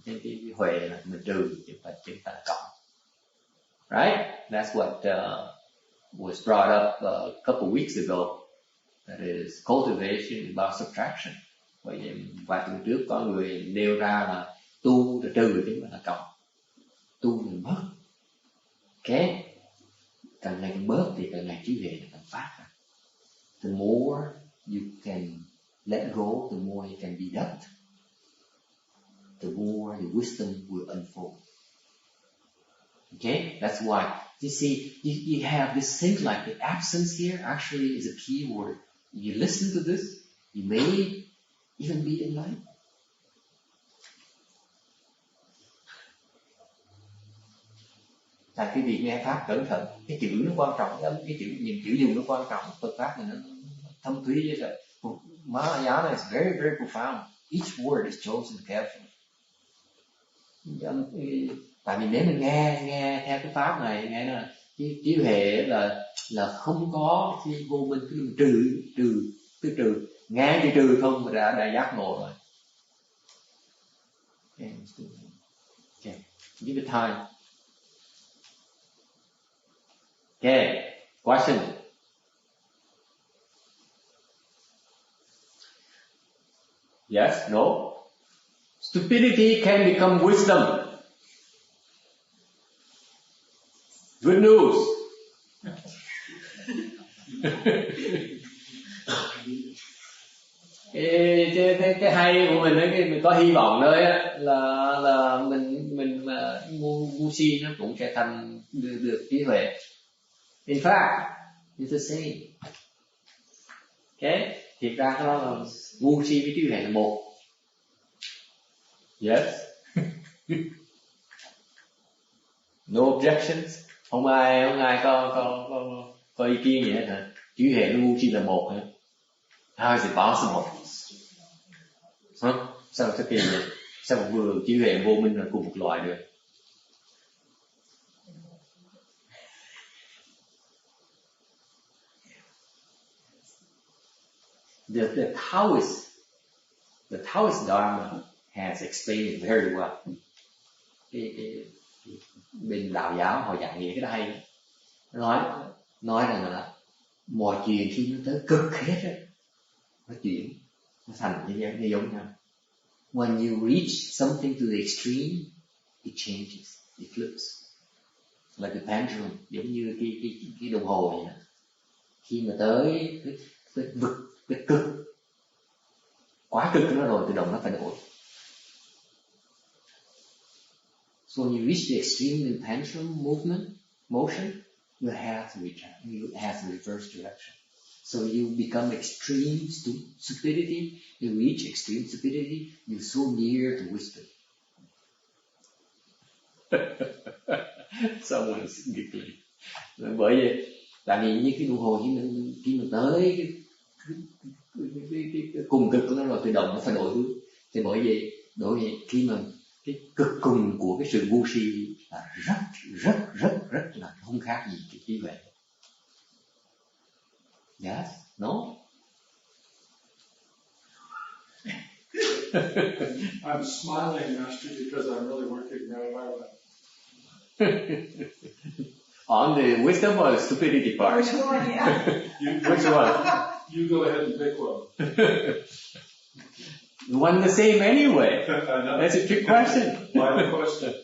Cái huệ là mình trừ chứ không phải là cộng. Right? That's what was brought up a couple weeks ago. That is cultivation about subtraction. Vậy nên vài tuần trước có người nêu ra là tu là trừ chứ không phải là cộng. Tu là bớt. Okay? Càng ngày càng bớt thì càng ngày trí huệ càng phát ra. The more you can let go, the more you can deduct. The more the wisdom will unfold. Okay? That's why, you see, you have this thing like the absence here actually is a key word. If you listen to this, you may even be enlightened. Tại cái việc nghe pháp cẩn thận, cái chữ nó quan trọng, cái chữ nhìn chữ dùng nó quan trọng, Phật pháp này nó thâm thúy như vậy. Mahayana is very, very profound. Each word is chosen carefully. Tại vì nếu mình nghe theo cái pháp này, nghe là cái trí huệ là không có khi vô minh, cứ trừ, nghe thì trừ không mà đã giác ngộ rồi. Okay, give it time. Okay, question. Yes, no? Stupidity can become wisdom. Good news. cái hay của mình ấy, mình có hy vọng đấy là mình ngu si nó cũng sẽ thành được trí huệ. In fact, it's the same. Okay, thiệt ra cái đó là ngu si với trí huệ là một. Yes. No objections. Không ai có ý kiến gì hết hả? Trí huệ với ngu si là một hả? How is it possible? Hả? Sao kỳ vậy? Sao vừa trí huệ vô minh là cùng một loại được? The Taoist Dharma has explained it very well. Cái bên đạo giáo họ dạy nghĩa cái đó hay. Nói rằng là mọi chuyện khi nó tới cực hết á, nó chuyển, nó thành như giống nhau. When you reach something to the extreme, it changes, it flips. Like a pendulum, giống như cái đồng hồ vậy đó. Khi mà tới cái vực, cái cực, quá cực nó rồi, tự động nó phải đổi. So when you reach the extreme in pendulum motion, you have to reverse direction. So you become extreme stupidity, you reach extreme stupidity, you're so near to wisdom. Someone is giggling. Bởi vậy, tại vì như cái đồng hồ khi mình tới cái cùng cực của nó rồi, tự động nó phải đổi hướng. Thì bởi vậy khi mà cái cực cùng của cái sự ngu si là rất là không khác gì cái trí huệ. Yes? No? I'm smiling, Master, because I'm really working very hard. On the wisdom or the stupidity part? Which one, yeah. Which one? You go ahead and pick one. One the same anyway. That's a trick question. My question.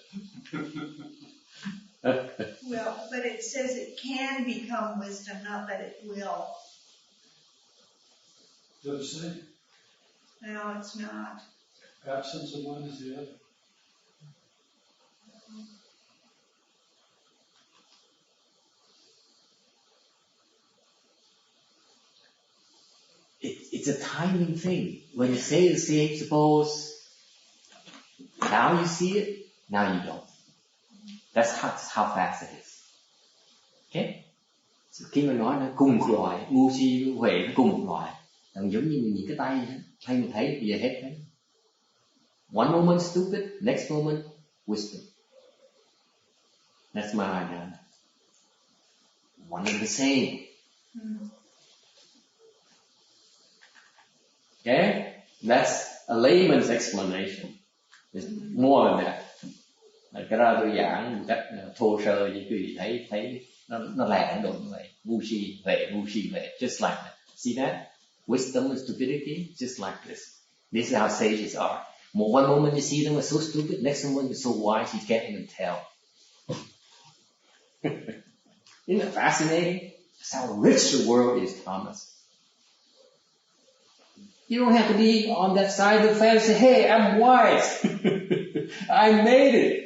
Well, but it says it can become wisdom, not that it will. They're the same. No, it's not. Absence of one is the other. It's a timing thing. When you say the same, suppose now you see it, now you don't. That's how fast it is. Okay? So khi mà nói nó cùng một loại, ngu si với huệ nó cùng một loại, giống như mình nhìn cái tay hay mình thấy bây giờ hết thấy. One moment stupid, next moment wisdom. That's my idea. One and the same. Okay? That's a layman's explanation. It's more than that. Cái đó tôi giảng một cách thô sơ như quý vị thấy nó làng đồn như vậy. Ngu si huệ, just like that. See that? Wisdom and stupidity, just like this. This is how sages are. One moment you see them as so stupid, next moment you're so wise you can't even tell. Isn't it fascinating? That's how rich the world is, Thomas. You don't have to be on that side of the fence and say, hey, I'm wise. I made it.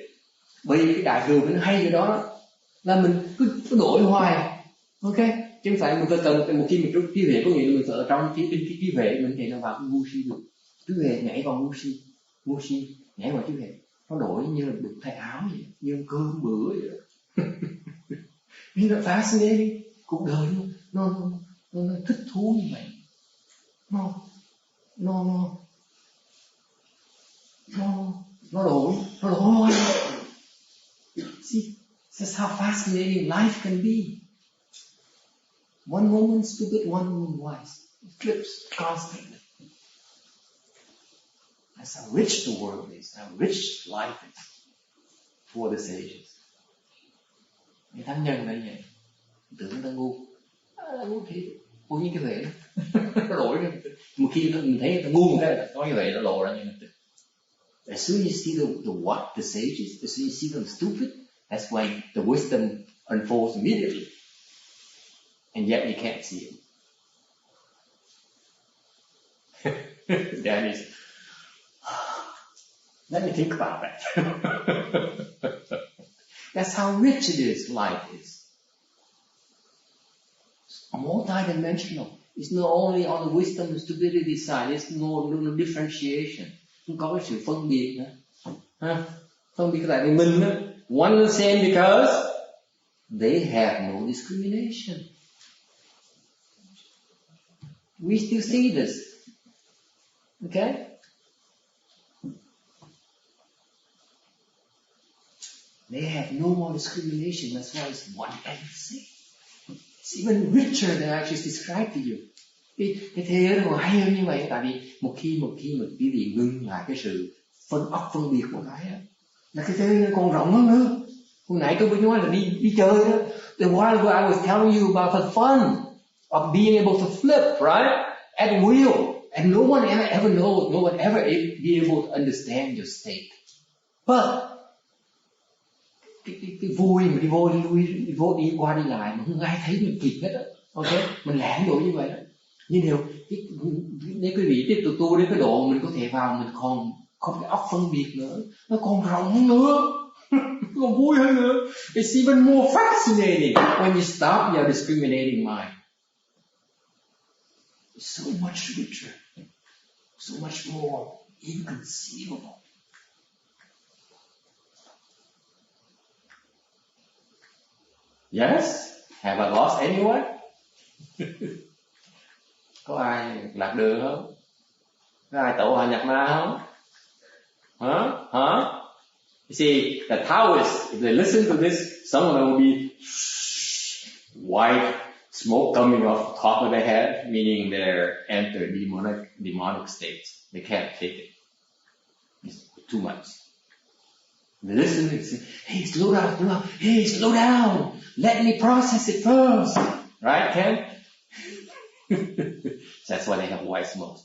Bởi vì cái đại thừa nó hay ở đó là mình cứ đổi hoài. Ok? Chứ không phải mình phải cần một khi mình trí huệ có nghĩa là mình phải ở trong cái trí huệ mình thì nó vào cái ngu si được. Trí huệ nhảy vào ngu si nhảy vào trí huệ. Nó đổi như là được thay áo vậy, như cơm bữa vậy đó. Nhưng nó fascinating. Cuộc đời nó thích thú như vậy. Nó đổi hoài. See, this is how fascinating life can be. One moment stupid, one moment wise. It flips constantly. That's how rich the world is, how rich life is for the sages. Những thánh nhân là như vậy. Tưởng người ta ngu. Ngu thiệt. Ngu như cái vậy đó. Nó đổi ra. Một khi mình thấy người ta ngu một cái là nói như vậy nó lộ ra như vậy. As soon as you see the sages, as soon as you see them stupid, that's when the wisdom unfolds immediately. And yet you can't see it. That is, let me think about that. That's how rich it is, life is. It's multidimensional. It's not only on the wisdom and stupidity side, it's no differentiation. Không có cái sự phân biệt nữa. Phân biệt tại vì mình one the same because they have no discrimination. We still see this. Okay? They have no more discrimination. That's why it's one and the same. It's even richer than I just described to you. Cái thế giới nó hay hơn như vậy, tại vì một khi mà quý vị ngưng lại cái sự phân biệt một cái á, là cái thế giới còn rộng hơn nữa. Hôm nãy tôi mới nói là đi chơi đó. The while ago I was telling you about the fun of being able to flip, right? At will. And no one ever knows, no one ever be able to understand your state. But cái vui mà đi vô đi qua đi lại mà không ai thấy mình kịp hết á. Ok? Mình lãng độ như vậy đó. Nhưng nếu quý vị tiếp tục tu đến cái độ mình có thể vào, mình còn không cái óc phân biệt nữa, nó còn rộng hơn nữa, nó còn vui hơn nữa. It's even more fascinating when you stop your discriminating mind. It's so much richer, so much more inconceivable. Yes? Have I lost anyone? Có ai lạc đường không? Có ai tẩu hỏa nhập ma không? Huh? You see, the Taoists, if they listen to this, some of them will be white smoke coming off the top of their head, meaning they're entered demonic states. They can't take it. It's too much. They listen and say, hey, slow down. Hey, slow down. Let me process it first. Right, Ken? That's why they have white smoke.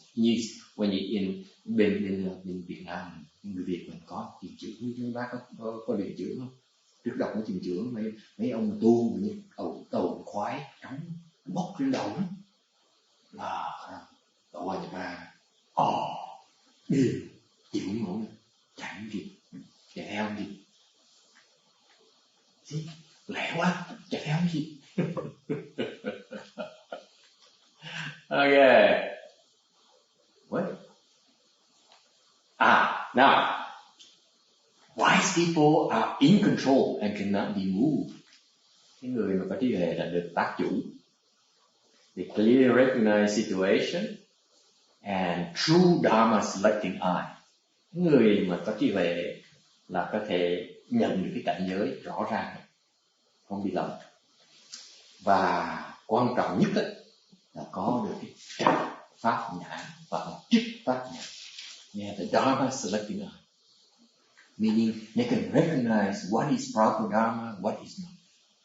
When you're in Việt Nam, người Việt mình có tiền chữ, mấy bác có điện chữ không? Trước đọc nó tiền chữ, mấy ông tu như tàu khoái trống bốc trên đầu đó, là tàu qua Nhật Bản, đi chịu không nổi, chạy không kịp, chạy theo không kịp, chứ lẹ quá, chạy theo không kịp. Okay. What? Now, wise people are in control and cannot be moved. Cái người mà có trí huệ là được tác chủ. They clearly recognize situation and true Dharma selecting eye. Cái người mà có trí huệ là có thể nhận được cái cảnh giới rõ ràng, không bị lầm. Và quan trọng nhất là có được cái trắc pháp nhãn và trích pháp nhãn. They have the Dharma selecting eye, meaning they can recognize what is proper Dharma, what is not.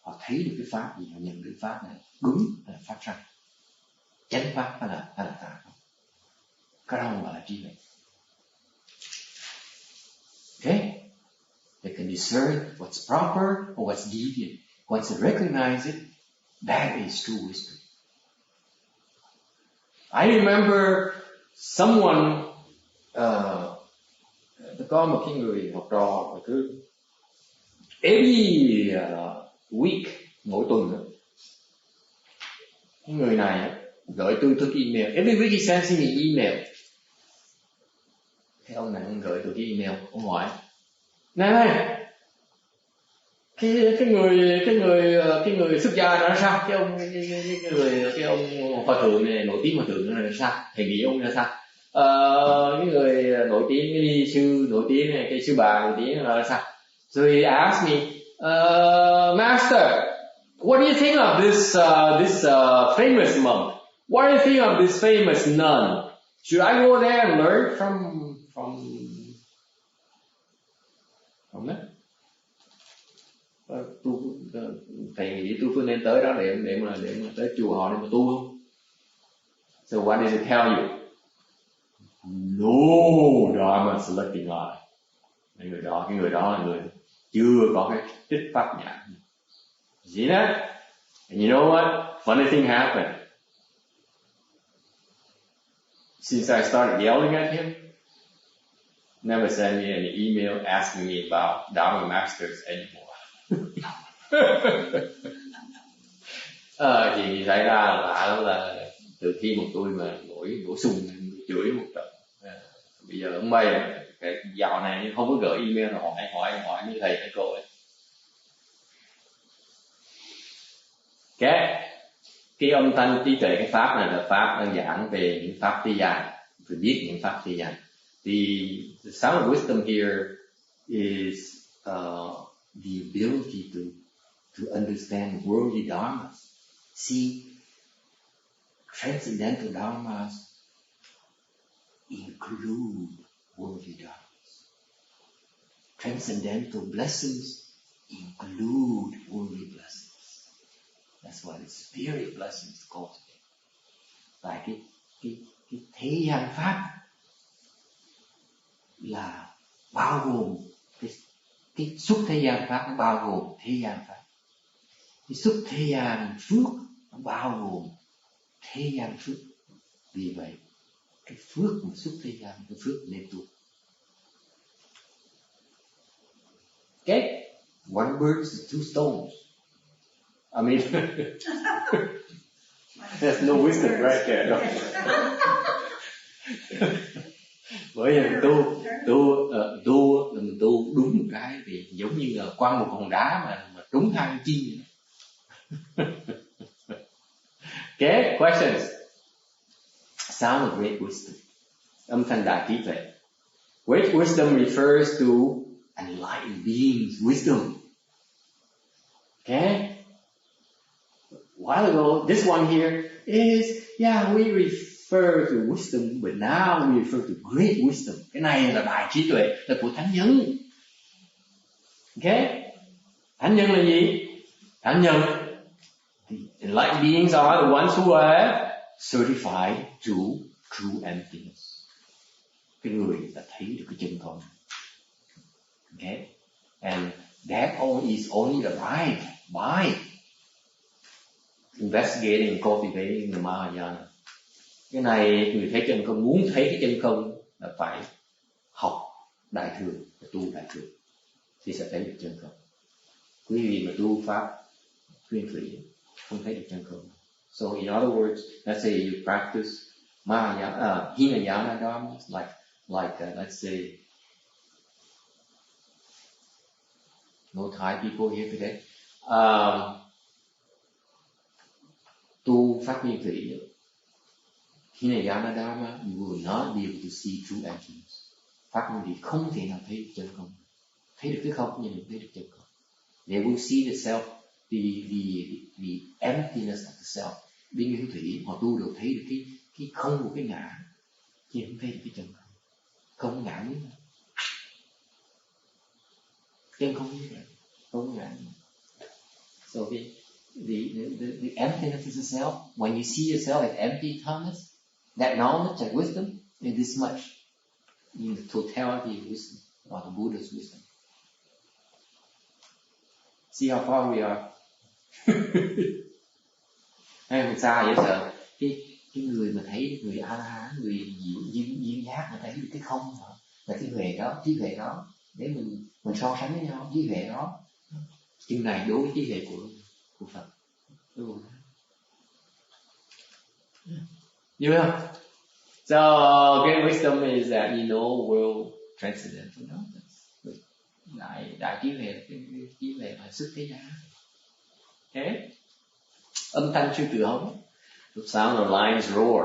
Họ thấy được cái pháp gì, họ nhận được pháp này đúng hay là pháp sai, chánh pháp hay là tà pháp. Cái đó gọi là trí huệ. Okay? They can discern what's proper or what's deviant. Once they recognize it, that is true wisdom. I remember someone, có một cái người học trò cứ every week, mỗi tuần đó, cái người này gửi tôi cái email. Every week he sends me email. Thế ông này ông gửi tôi cái email, ông hỏi này cái người xuất gia đó là sao? Cái ông hòa thượng này, nổi tiếng hòa thượng này là sao? Thầy nghĩ ông là sao? Cái người nổi tiếng, cái sư nổi tiếng này, cái sư bà nổi tiếng là sao? So he asked me, Master, what do you think of this famous monk? What do you think of this famous nun? Should I go there and learn from them? Thầy nghĩ tôi nên tới đó để mà tới chùa họ để mà tu không? So what did it tell you? No Dharma selecting eye. Cái người đó là người chưa có cái tích pháp nhãn. See that? And you know what? Funny thing happened. Since I started yelling at him, never send me any email asking me about Dharma masters anymore. Chuyện gì xảy ra là từ khi một tôi mà nổi sung chửi một trận, bây giờ ông bay cái dạo này không có gửi email rồi hỏi như thầy cô ấy. Cái âm thanh trí tuệ, cái pháp này là pháp đơn giản về những pháp thế gian, phải biết những pháp thế gian. The sound of wisdom here is the ability to understand worldly dharmas. See, transcendental dharmas include worldly dharmas. Transcendental blessings include worldly blessings. That's why the spirit blessings cultivate. Và cái thế gian pháp là bao gồm cái xuất thế gian pháp, nó bao gồm thế gian pháp. Cái xuất thế gian phước nó bao gồm thế gian phước. Vì vậy cái phước mà xuất thế gian, cái phước nên tu. Okay, one bird is two stones. I mean, there's no wisdom right there. No. Bởi vì mình tu đúng một cái thì giống như là quăng một hòn đá mà trúng hai con chim. Okay, questions. Sound of great wisdom. Âm thanh đại trí tuệ. Great wisdom refers to enlightened beings' wisdom. Okay. A while ago, this one here is, we refer to wisdom, but now we refer to great wisdom. Cái này là đại trí tuệ, là của thánh nhân. Okay? Thánh nhân là gì? Thánh nhân, the enlightened beings are the ones who are certified to true emptiness. Cái người đã thấy được cái chân không. Okay? And that is only arrived by investigating and cultivating the Mahayana. Cái này người thấy chân không, muốn thấy cái chân không là phải học đại thừa, tu đại thừa thì sẽ thấy được chân không. Quý vị mà tu pháp nguyên thủy không thấy được chân không. So in other words, let's say you practice Mahayana, Hinayana dharmas, like let's say no Thai people here today. Tu pháp nguyên thủy, Hinayana dharma, you will not be able to see true emptiness. Pháp nguyên thủy không thể nào thấy được chân không. Thấy được cái không nhưng thấy được chân không. They will see the self, the emptiness of the self. Bên nguyên thủy họ tu được thấy được cái không của cái ngã, chứ không thấy được cái chân không. Không ngã như vậy. Chân không như vậy. Không ngã như vậy. So the emptiness of the self, when you see yourself as empty, Thomas, that knowledge, that wisdom, is this much in the totality of wisdom, or the Buddha's wisdom. See how far we are. Hay mình xa vậy sợ cái người mà thấy người A-la-hán, người diệu giác mà thấy được cái không đó, là cái huệ đó, trí huệ đó, để mình so sánh với nhau, trí huệ đó. Chừng này đối với trí huệ của Phật. Đúng không? You know? So great wisdom is that you know world transcendental knowledge. Đại trí huệ, cái trí huệ là xuất thế gian. Okay? Âm thanh sư tử hống. The sound of lions roar.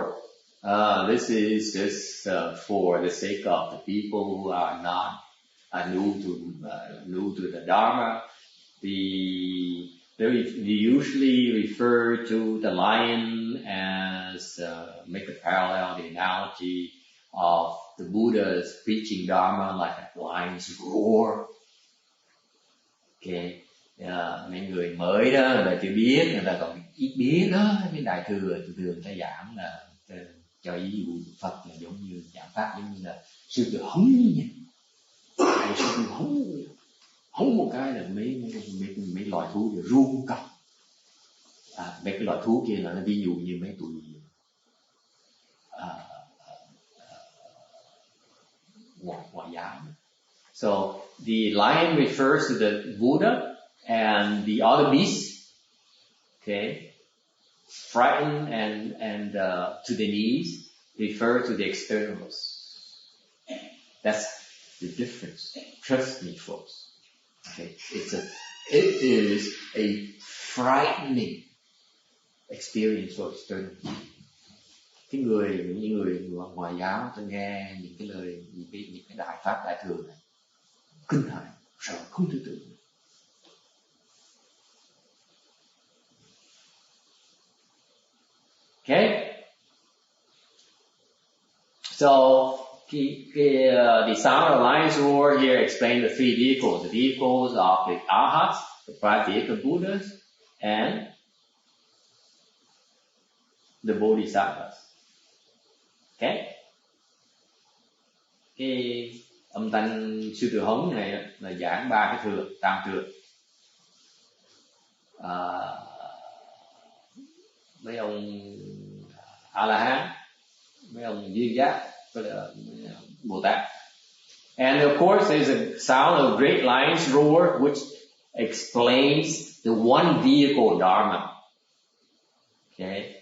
This is just for the sake of the people who are not new to the Dharma. They usually refer to the lion as make a parallel, the analogy of the Buddha's preaching Dharma like a lion's roar. Okay. Mấy người mới đó, người ta chưa biết, người ta còn ít biết đó, mấy đại thừa người ta giảng là cho ví dụ Phật là giống như giảng pháp giống như là sư tử hống như vậy, đại sư tử hống một cái là mấy loài thú đều run cọc. Mấy cái loài thú kia là nó ví dụ như mấy tụi ngoại giáo. So the lion refers to the Buddha. And the other beasts, okay, frightened and to the knees, refer to the externals. That's the difference. Trust me, folks. Okay, it is a frightening experience or eternity. Những người ngoại giáo ta nghe những cái lời, những cái đại pháp đại thừa này kinh hãi, sợ không thể tưởng. Okay, so the sound of lion's roar here explain the three vehicles: the vehicles of the arhats, the prajna Buddhas, and the bodhisattvas. Okay, cái âm thanh sư tử hống này là giảng ba cái thừa, tam thừa. Mấy ông A La Hán, mấy ông duyên giác, với Bồ Tát. And of course, there's a sound of great lion's roar, which explains the one vehicle dharma. Okay.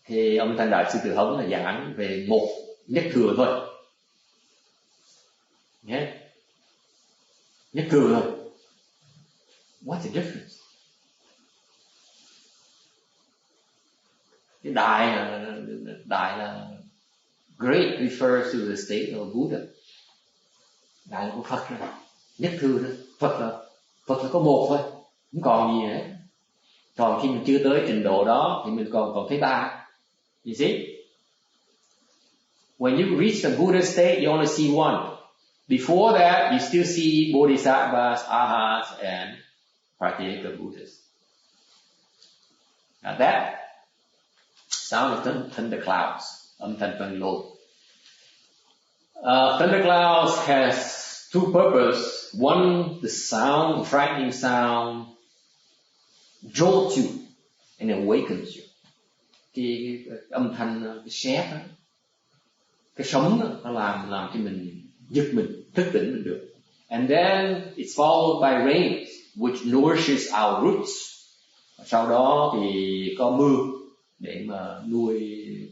Thì âm thanh đại sư tử hống là giảng về một nhất thừa thôi. Yeah. Nhất thừa thôi. What's the difference? Cái đại là great refers to the state of Buddha. Đại là của Phật rồi. Nhất thừa đó. Phật là có một thôi, không còn gì nữa. Còn khi mình chưa tới trình độ đó thì mình còn thấy ba. You see? When you reach the Buddha state, you only see one. Before that, you still see bodhisattvas, arhats, and prajna Buddhas. Now that sound of thunderclouds, âm thanh vang lôi. Thunderclouds has two purposes. One, the sound, the frightening sound, jolts you and awakens you. Cái âm thanh, cái sét đó, cái sấm đó, nó làm cho mình giật mình, thức tỉnh mình được. And then it's followed by rain, which nourishes our roots. Sau đó thì có mưa để mà nuôi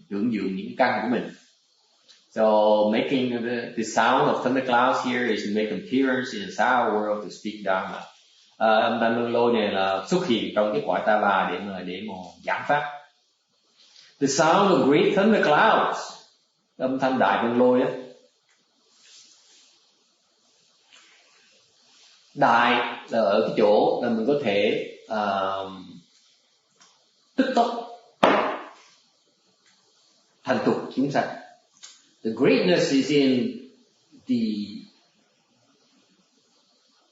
dưỡng những căn của mình. So making the sound of thunderclouds here is to make appearance in the sound world to speak dharma. Âm thanh vang lôi này là xuất hiện trong cái cõi ta bà để mà giảng pháp. The sound of great thunderclouds, âm thanh đại vang lôi á. Đại là ở cái chỗ là mình có thể tức tốc thành tục chúng sanh. The greatness is in the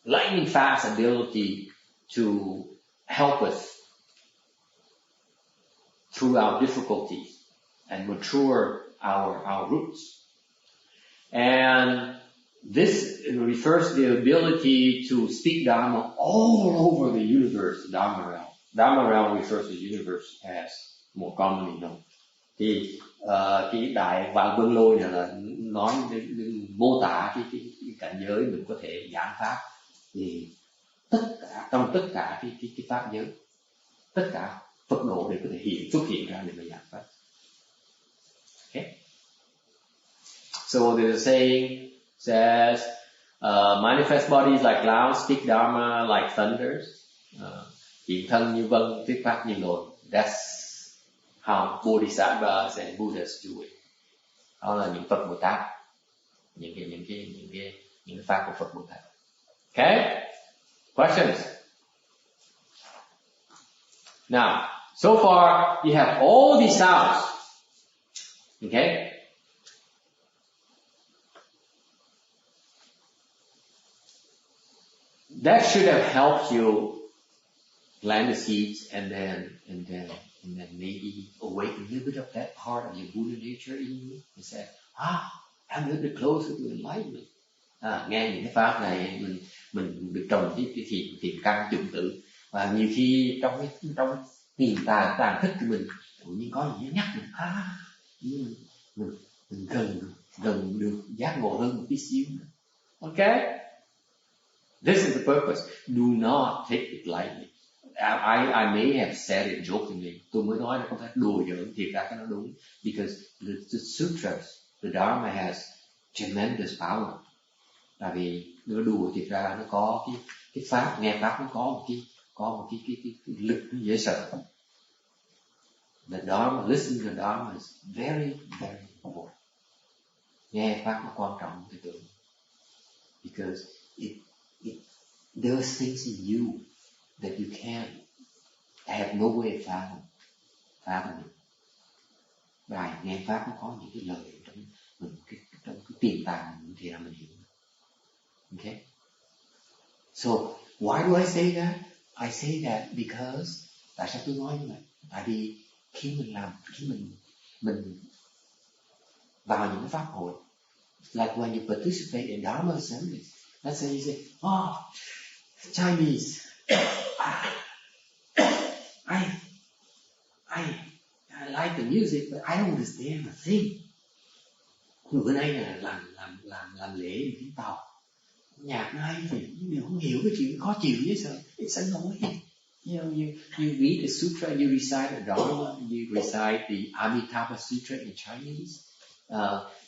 lightning fast ability to help us through our difficulties and mature our roots. And this refers to the ability to speak Dharma all over the universe, the Dharma realm. Dharma realm refers to the universe as more commonly known. Thì cái đại vạn vân lôi này là nói mô tả cái cảnh giới mình có thể giảng pháp thì trong tất cả cái pháp giới, tất cả Phật độ đều có thể xuất hiện ra để mà giảng pháp. Okay. So there's a saying says manifest bodies like clouds speak dharma like thunders. Hiện thân như vân thuyết pháp như nổi. That's how bodhisattvas and Buddhas do it. Đó là những Phật Bồ Tát, những cái pháp của Phật Bồ Tát. Okay? Questions? Now, so far you have all these sounds. Okay? That should have helped you plant the seeds and then maybe awaken a little bit of that part of your Buddha nature in you and say, I'm a little bit closer to enlightenment. Nghe những cái pháp này mình được trồng cái thiền căn dụng tử, và nhiều khi trong niềm tàn thức của mình tự nhiên có gì nhắc mình, mình gần được giác ngộ hơn một tí xíu nữa. Okay? This is the purpose. Do not take it lightly. I may have said it jokingly. Tôi mới nói là không phải đùa giỡn, thiệt ra cái nó đúng. Because the sutras, the Dharma has tremendous power. Tại vì nó đùa thiệt ra nó có cái pháp, nghe pháp nó có có một cái lực dễ sợ. The Dharma, listen to the Dharma is very, very important. Nghe Pháp nó quan trọng tư tưởng. Because there are things in you that you can't have no way of fathoming. Bài nghe Pháp nó có những cái lời trong cái tiềm tàng mình thì là mình hiểu. Okay? So, why do I say that? I say that because, tại sao tôi nói như vậy? Tại vì khi mình vào những cái pháp hội, like when you participate in Dharma assemblies, let's say you say, oh, Chinese, I like the music, but I don't understand a thing. Bữa nay là làm lễ tiếng Tàu, nhạc nó hay thì mình không hiểu cái chuyện khó chịu với sao. It's annoying. You know, you read the Sutra, you recite the Dharma, you recite the Amitabha Sutra in Chinese.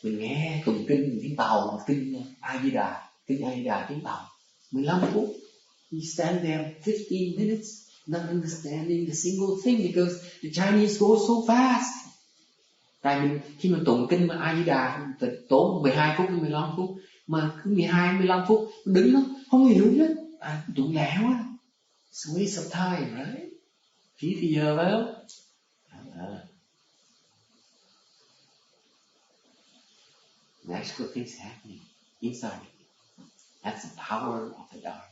Mình nghe tụng kinh tiếng Tàu, kinh A Di Đà tiếng Tàu, 15 phút. You stand there 15 minutes, not understanding the single thing because the Chinese go so fast. Tại khi mình tụng kinh A Di Đà tốn 12 phút đến 15 phút, mà cứ 12-15 phút đứng đó không hiểu hết, tụng lẹ quá. It's a waste of time, right? Phí thì giờ phải không? Magical things happening inside. That's the power of the Dharma.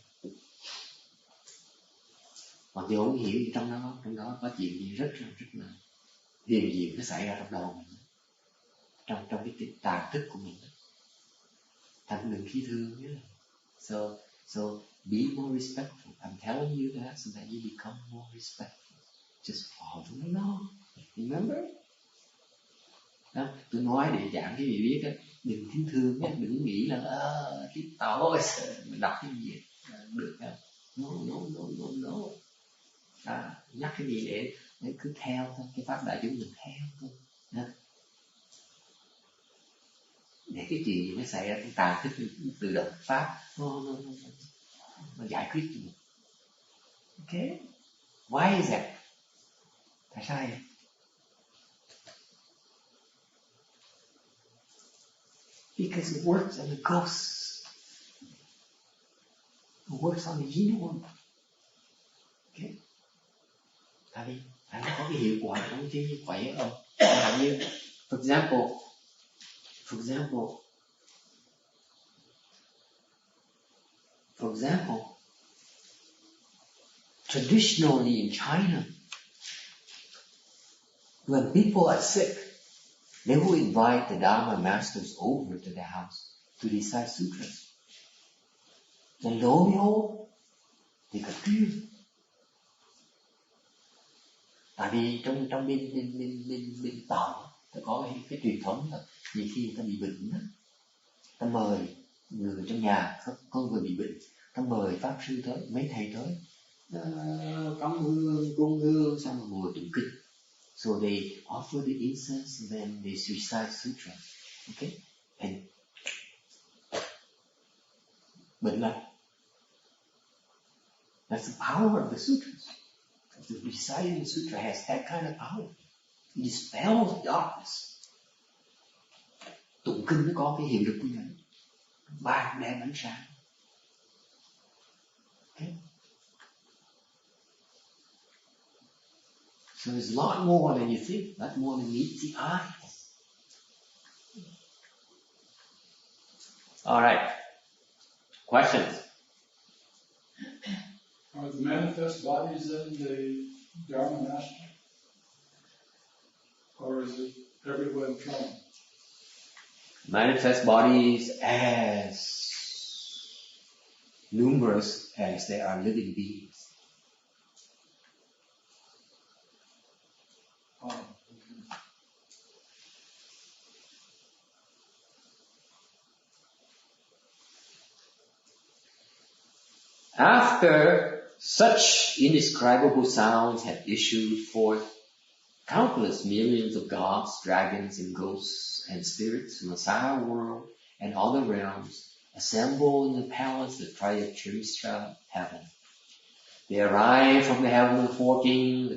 Mặc dù không hiểu gì trong đó có chuyện gì rất là huyền diệu nó xảy ra trong đầu mình, trong cái tàng thức của mình. Thành đừng khí thương nhé. So be more respectful. I'm telling you that so that you become more respectful. Just follow along. Remember? Đó, tôi nói để giảng cái gì biết đó, đừng thiên thương nhé, đừng nghĩ là cái tao mình đọc cái gì được không? No. Nhắc cái gì để cứ theo thôi, cái pháp đại chúng mình theo thôi. Đó. Để cái chuyện gì nó xảy ra trong tàng thức tự động pháp nó giải quyết cho mình. Okay? Why is that? Tại sao vậy? Because it works on the ghosts. It works on the yin one. Okay? Tại vì nó có cái hiệu quả trong cái khỏe không? Chẳng như, for example, traditionally in China, when people are sick, they will invite the Dharma masters over to their house to recite sutras. And lo and behold, they got cured. Tại vì trong bên Tàu có cái truyền thống là vì khi người ta bị bệnh đó, ta mời người trong nhà có người bị bệnh, ta mời pháp sư tới, mấy thầy tới, cắm hương, cúng hương, xong rồi ngồi tụng kinh. So they offer the incense and then they recite sutra. Okay? And bệnh lành. That's the power of the sutras. The reciting the sutra has that kind of power. It dispels darkness. Tụng kinh nó có cái hiệu lực như vậy. Ban đem ánh sáng. Okay? So there's a lot more than you think. Lot more than meets the eyes. All right. Questions? Are the manifest bodies in the Dharma Master? Or is it everyone trying? Manifest bodies as numerous as there are living beings. After such indescribable sounds had issued forth, countless millions of gods, dragons, and ghosts and spirits from the Sahara world and other realms assemble in the palace of Triakrishna heaven. They arrive from the heavenly forking, the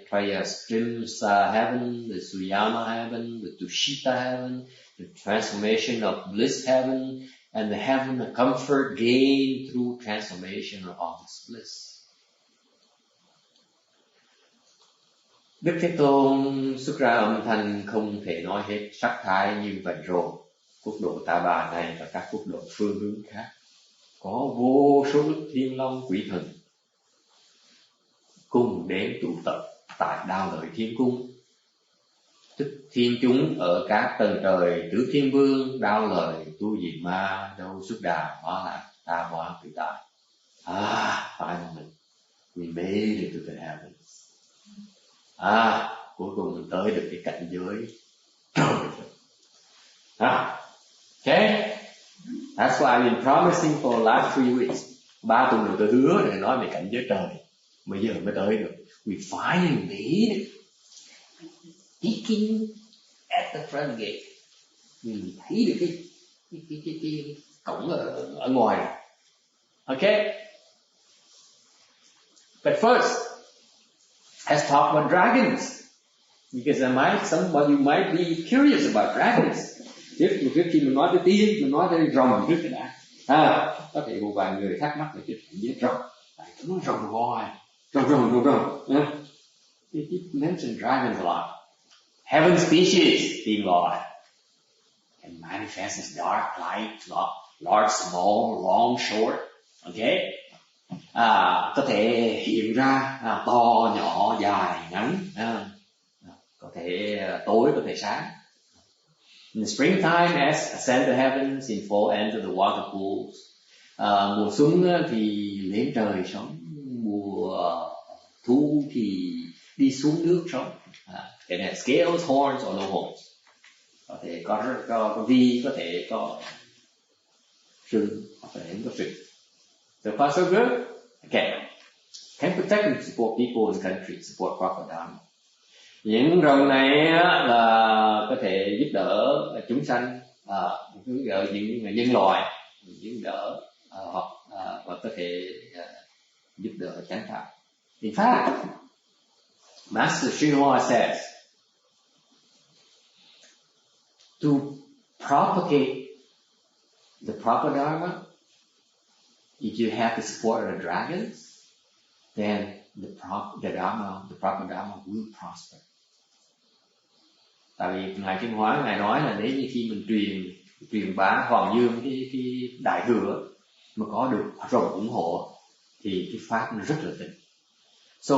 Triastrims heaven, the Suyama heaven, the Tushita heaven, the transformation of bliss heaven, and the heaven of comfort gained through transformation of this bliss. Đức Thế Tôn Sutra âm thanh không thể nói hết sắc thái như vậy rồi. Quốc độ Ta Bà này và các quốc độ phương hướng khác có vô số đức thiên long quỷ thần cùng đến tụ tập tại Đao Lợi Thiên Cung, tức thiên chúng ở các tầng trời tứ thiên vương, Đao Lợi, Tu Diệt Ma, Đâu Xuất Đà, Hóa Lạc, Ta Hóa Tự Tại. Finally, we made it to the heavens. Cuối cùng mình tới được cái cảnh giới trời. Okay, that's why I've been promising for the last 3 weeks. 3 tuần rồi tôi hứa để nói về cảnh giới trời. Bây giờ mới tới được. We finally made it. Peeking at the front gate. Mình thấy được cái cổng ở ngoài. Okay. But first, let's talk about dragons. Because some of you might be curious about dragons. Trước khi mình nói tới tiên, mình nói tới rồng trước cái đã. Có thể một vài người thắc mắc về cái cảnh giới rồng. Tại nó rồng hoài. Rồng. It mentions dragons a lot. Heaven species, being Lord, can manifest as dark, light, large, small, long, short. Okay? Có thể hiện ra to, nhỏ, dài, ngắn. Có thể tối, có thể sáng. In the springtime, ascend the heavens, in fall, enter the water pools. Mùa xuân thì lên trời sống, mùa thu thì đi xuống nước sống. Can have scales, horns, or no horns. Có thể có vi, có thể có sừng, hoặc là không có sừng. So far so good? Okay. Can protect and support people in the country, support proper dharma. Những rồng này là có thể giúp đỡ chúng sanh, giúp đỡ những nhân loại, giúp đỡ hoặc có thể giúp đỡ chánh pháp. In fact, Master Srinivas says, to propagate the proper dharma, if you have the support of the dragons, then the proper dharma will prosper. Tại vì Ngài Kim Hóa Ngài nói là nếu như khi mình truyền bá Hoàng Dương cái đại thừa mà có được rồng ủng hộ thì cái pháp nó rất là tịnh. So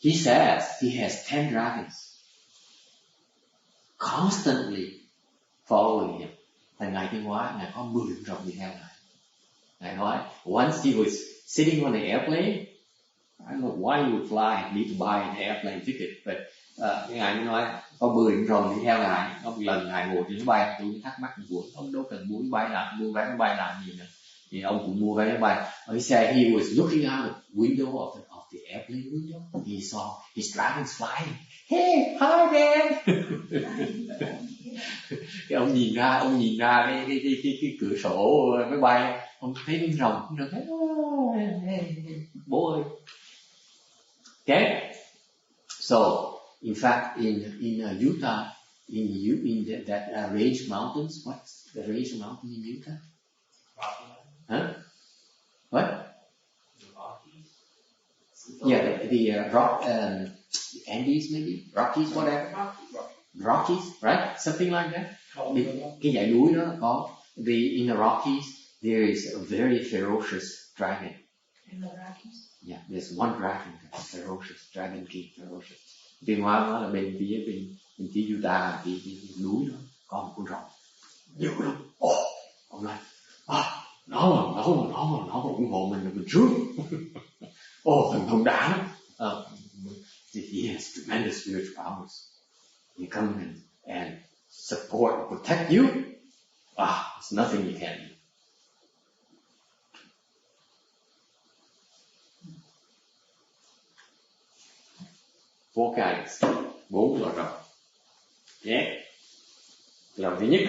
he says he has 10 dragons constantly following him. Thành Ngài Kim Hóa Ngài có 10 rồng đi theo Ngài. Ngài nói once he was sitting on an airplane, I don't know why he would fly, need to buy an airplane ticket, but Ngài mới nói có 10 rồng đi theo Ngài. Có một lần Ngài ngồi trên máy bay, tôi thắc mắc buồn, ông đâu cần mua vé máy bay làm gì nữa. Thì ông cũng mua vé máy bay. He said he was looking out the window of the airplane window. He saw his dragons flying. Hey, hi there. Cái ông nhìn ra cái cửa sổ máy bay, ông thấy con rồng thấy bố ơi. Okay, so in fact in Utah, in that range mountains, what's the range mountain in Utah? Huh? What? The Rockies. Yeah, the the Andes maybe, Rockies, whatever. Rockies, right? Something like that. Cái dãy núi đó có. In the Rockies, there is a very ferocious dragon. In the Rockies? Yeah, there's one dragon that's ferocious, Dragon King, ferocious. Bên ngoài đó là bên phía Utah, phía núi đó có một con rồng nhiều lắm. Ông nói, nó ủng hộ mình trước. Thần thông đã lắm. He has tremendous spiritual powers. You come and support and protect you. There's nothing you can't do. Four kinds, 4 loại rồng. Yeah. Rồng thứ nhất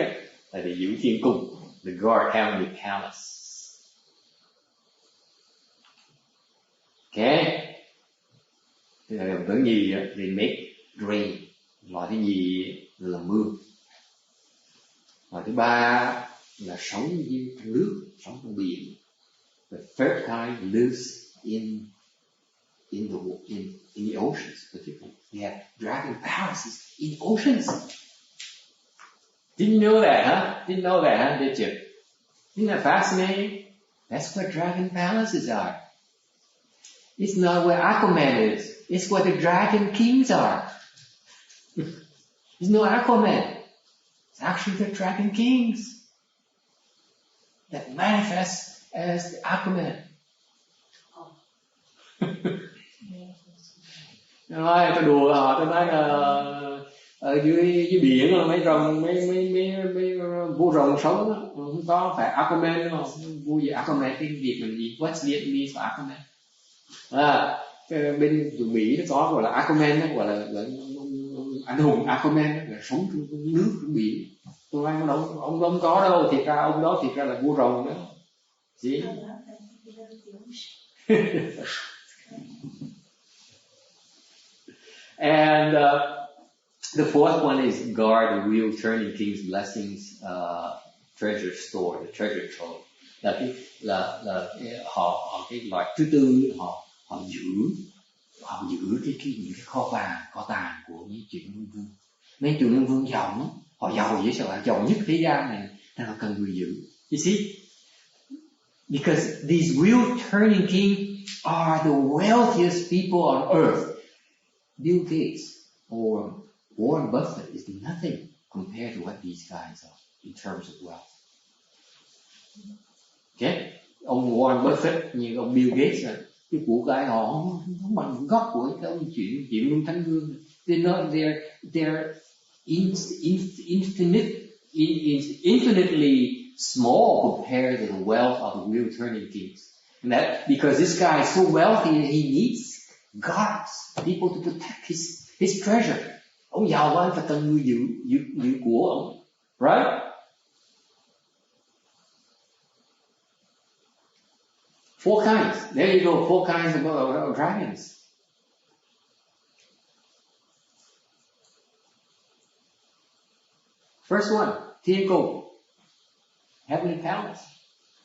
là để giữ thiên cung, the guard heavenly palace. Okay. Thứ nhì, they make rain. Loại thứ nhì là mưa. Loại thứ ba là sống như trong nước, sống trong biển. The third kind lives in the oceans, particularly. They have dragon palaces in oceans. Didn't know that, huh? Didn't know that, huh? Did you? Isn't that fascinating? That's where dragon palaces are. It's not where Aquaman is. It's where the dragon kings are. There's no Aquaman. It's actually the dragon kings that manifest as the Aquaman. Nói tôi đùa họ, tôi nói là ở dưới biển là mấy rồng mấy vua rồng sống đó, không có phải Aquaman đâu, vua gì Aquaman tiếng Việt là gì? What's Vietnamese for Aquaman? Bên tụi Mỹ nó có gọi là Aquaman đó, gọi là anh hùng Aquaman đó, là sống trong nước trong biển. Tôi nói ông không có đâu, thiệt ra ông đó thiệt ra là vua rồng đó. See? And the fourth one is guard the wheel turning king's blessings, treasure store, the treasure trove. Là họ cái loại thứ tư, họ giữ những cái kho vàng, kho tàng của mấy chuyện vương vương. Mấy chuyện vương vương giàu lắm, họ giàu dễ sợ, giàu nhất thế gian này, nên họ cần người giữ. You see? Because these wheel turning kings are the wealthiest people on earth. Bill Gates or Warren Buffett is nothing compared to what these guys are in terms of wealth. Okay? Ông Warren Buffett như ông Bill Gates là cái của cải họ không bằng gốc của cái ông chuyện Luân Thánh Vương. They're infinitely small compared to the wealth of the wheel turning kings. And that because this guy is so wealthy, he needs guards, people to protect his treasure. Ông giàu quá, anh phải cần người giữ của ông, right? Four kinds. There you go. Four kinds of dragons. First one, thiên cung, heavenly palace.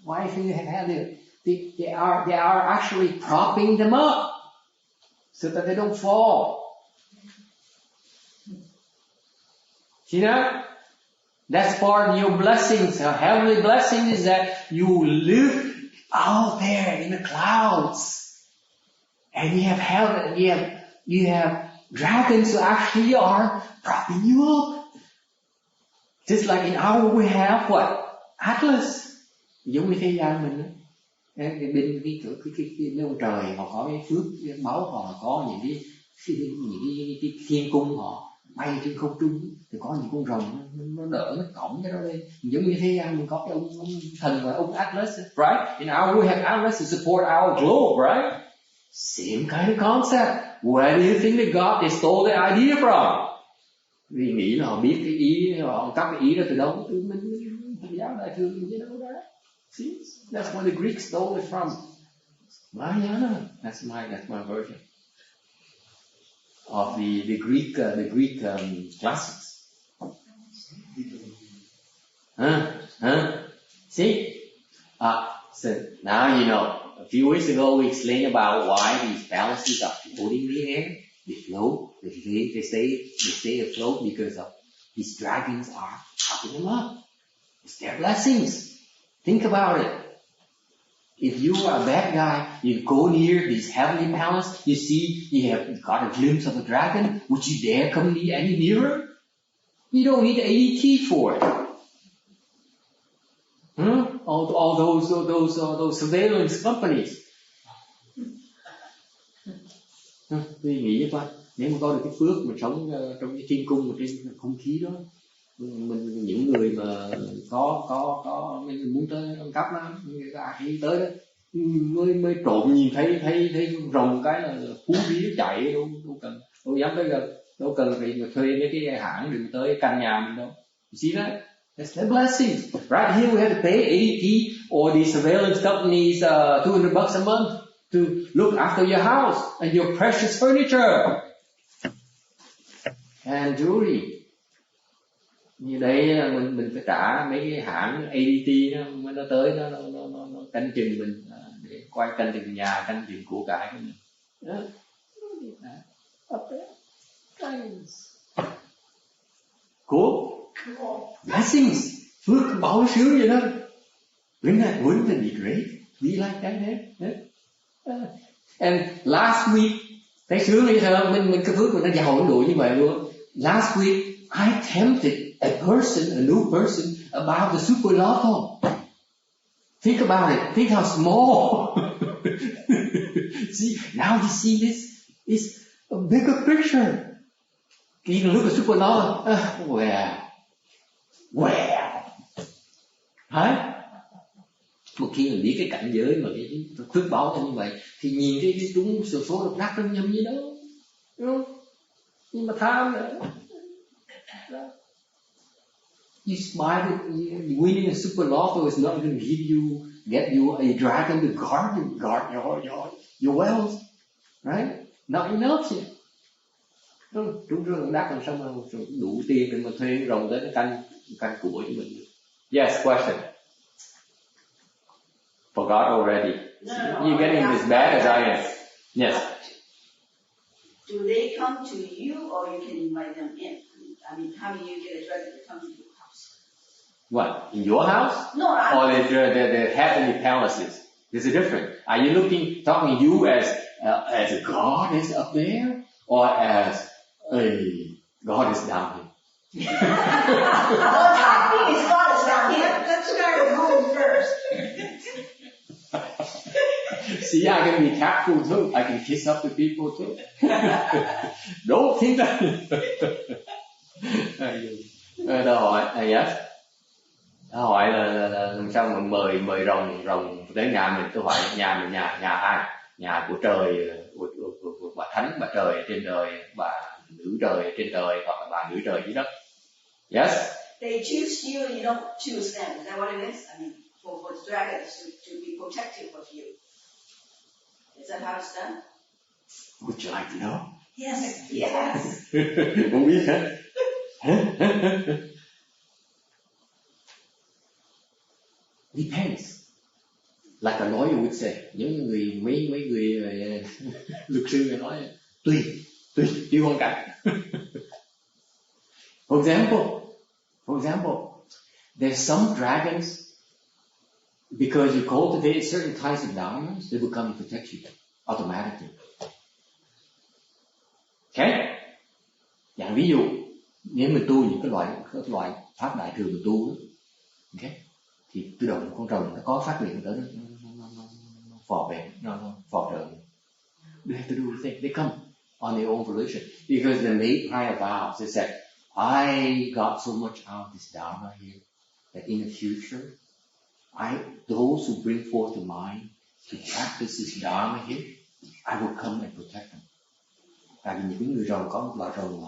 Why do you have it? They are actually propping them up so that they don't fall. See that? That's part of your blessings. Our heavenly blessing is that you live out there in the clouds, and you have dragons who actually are propping you up. Just like in our we have what? Atlas. Giống như thế gian mình á. Bên cái ông trời họ có cái phước cái máu họ có những cái thiên cung họ bay trên không trung thì có những con rồng nó đỡ nó cõng cái đó lên. Giống như thế gian mình có cái ông thần và ông Atlas, right? In our we have Atlas to support our globe, right? Same kind of concept. Where do you think that God they stole the idea from? Vì nghĩ là họ biết cái ý, họ cắt cái ý đó từ đâu? Từ mình Phật giáo đại thừa gì đâu đó. See, that's where the Greeks stole it from. Mahayana. That's my version of the Greek classics. See? So now you know. A few weeks ago we explained about why these palaces are floating in the air. They float. They stay afloat because of these dragons are propping them up. It's their blessings. Think about it. If you are a bad guy, you go near this heavenly palace, you see you have got a glimpse of a dragon, would you dare come any nearer? You don't need ADT for it. All those surveillance companies. Tôi nghĩ coi, nếu mà có được cái phước mà sống trong cái thiên cung trên không khí đó, mình những người mà có mình muốn tới ăn cắp đó, người ta ai tới đó mới trộm nhìn thấy rồng cái là phú vía chạy, đâu dám tới gần, đâu cần phải thuê mấy cái hãng đừng tới căn nhà mình đâu. You see that? That's the blessing. Right here we have to pay ADT or the surveillance companies $200 a month to look after your house and your precious furniture and jewelry. Như đây là mình phải trả mấy cái hãng ADT nó tới nó canh chừng mình để quay canh chừng nhà, canh chừng của cải của mình. Cool. Blessings. Phước bảo sướng vậy đó. Wouldn't that be great? We like that, eh? And last week, thấy sướng hay sao? Mình cái phước mình nó giàu đủ như vậy luôn. Last week, I tempted a new person about the super lotto. Think about it. Think how small. See, now you see this is a bigger picture. You can look at super lotto. Well. Hả? Một khi mình biết cái cảnh giới mà cái phước báo là như vậy thì nhìn cái trúng số độc đắc nó nhầm gì đâu, đúng không? Nhưng mà tham nữa. You smile, winning a super lotto is not going to get you a dragon to guard your wealth, right? Not enough yet. Trúng độc đắc làm sao mà đủ tiền để mà thuê rồng tới nó canh của cho mình. Yes, question. Forgot already. No. You're getting as bad as I am. Yes. Do they come to you or you can invite them in? I mean, how do you get a dragon to come to your house? What? In your house? No, Or the heavenly palaces? There's a difference. Are you talking you as a god is up there, or as a god is down here? What's happening is God is down here. Let's start at home first. See, I can be careful too. I can kiss up to people too. Don't think that. Tao hỏi, yes. Tao hỏi là làm sao mà mời rồng tới nhà mình. Tôi hỏi nhà mình nhà ai? Nhà của trời, của bà thánh, bà trời trên trời, bà nữ trời trên trời, hoặc là bà nữ trời dưới đất. Yes. They choose you and you don't choose them. Is that what it is? I mean, for the dragons to be protective of you. Is that how it's done? Would you like to know? Yes. Yes. Không biết hả? Depends. Like a lawyer would say. Giống như mấy người luật sư nói tùy hoàn cảnh. For example, there's some dragons, because you cultivate certain types of dharmas, they will come and protect you automatically. Okay? Dạng ví dụ, nếu mình tu những cái loại pháp đại thừa mình tu, okay? Thì tự động con rồng nó có phát hiện tới nó phò về, nó phò trợ. They have to do the thing. They come on their own volition because they made prior vows. They said, I got so much out of this dharma here that in the future, those who bring forth the mind to practice this dharma here, I will come and protect them. Tại vì những người rồng có một loại rồng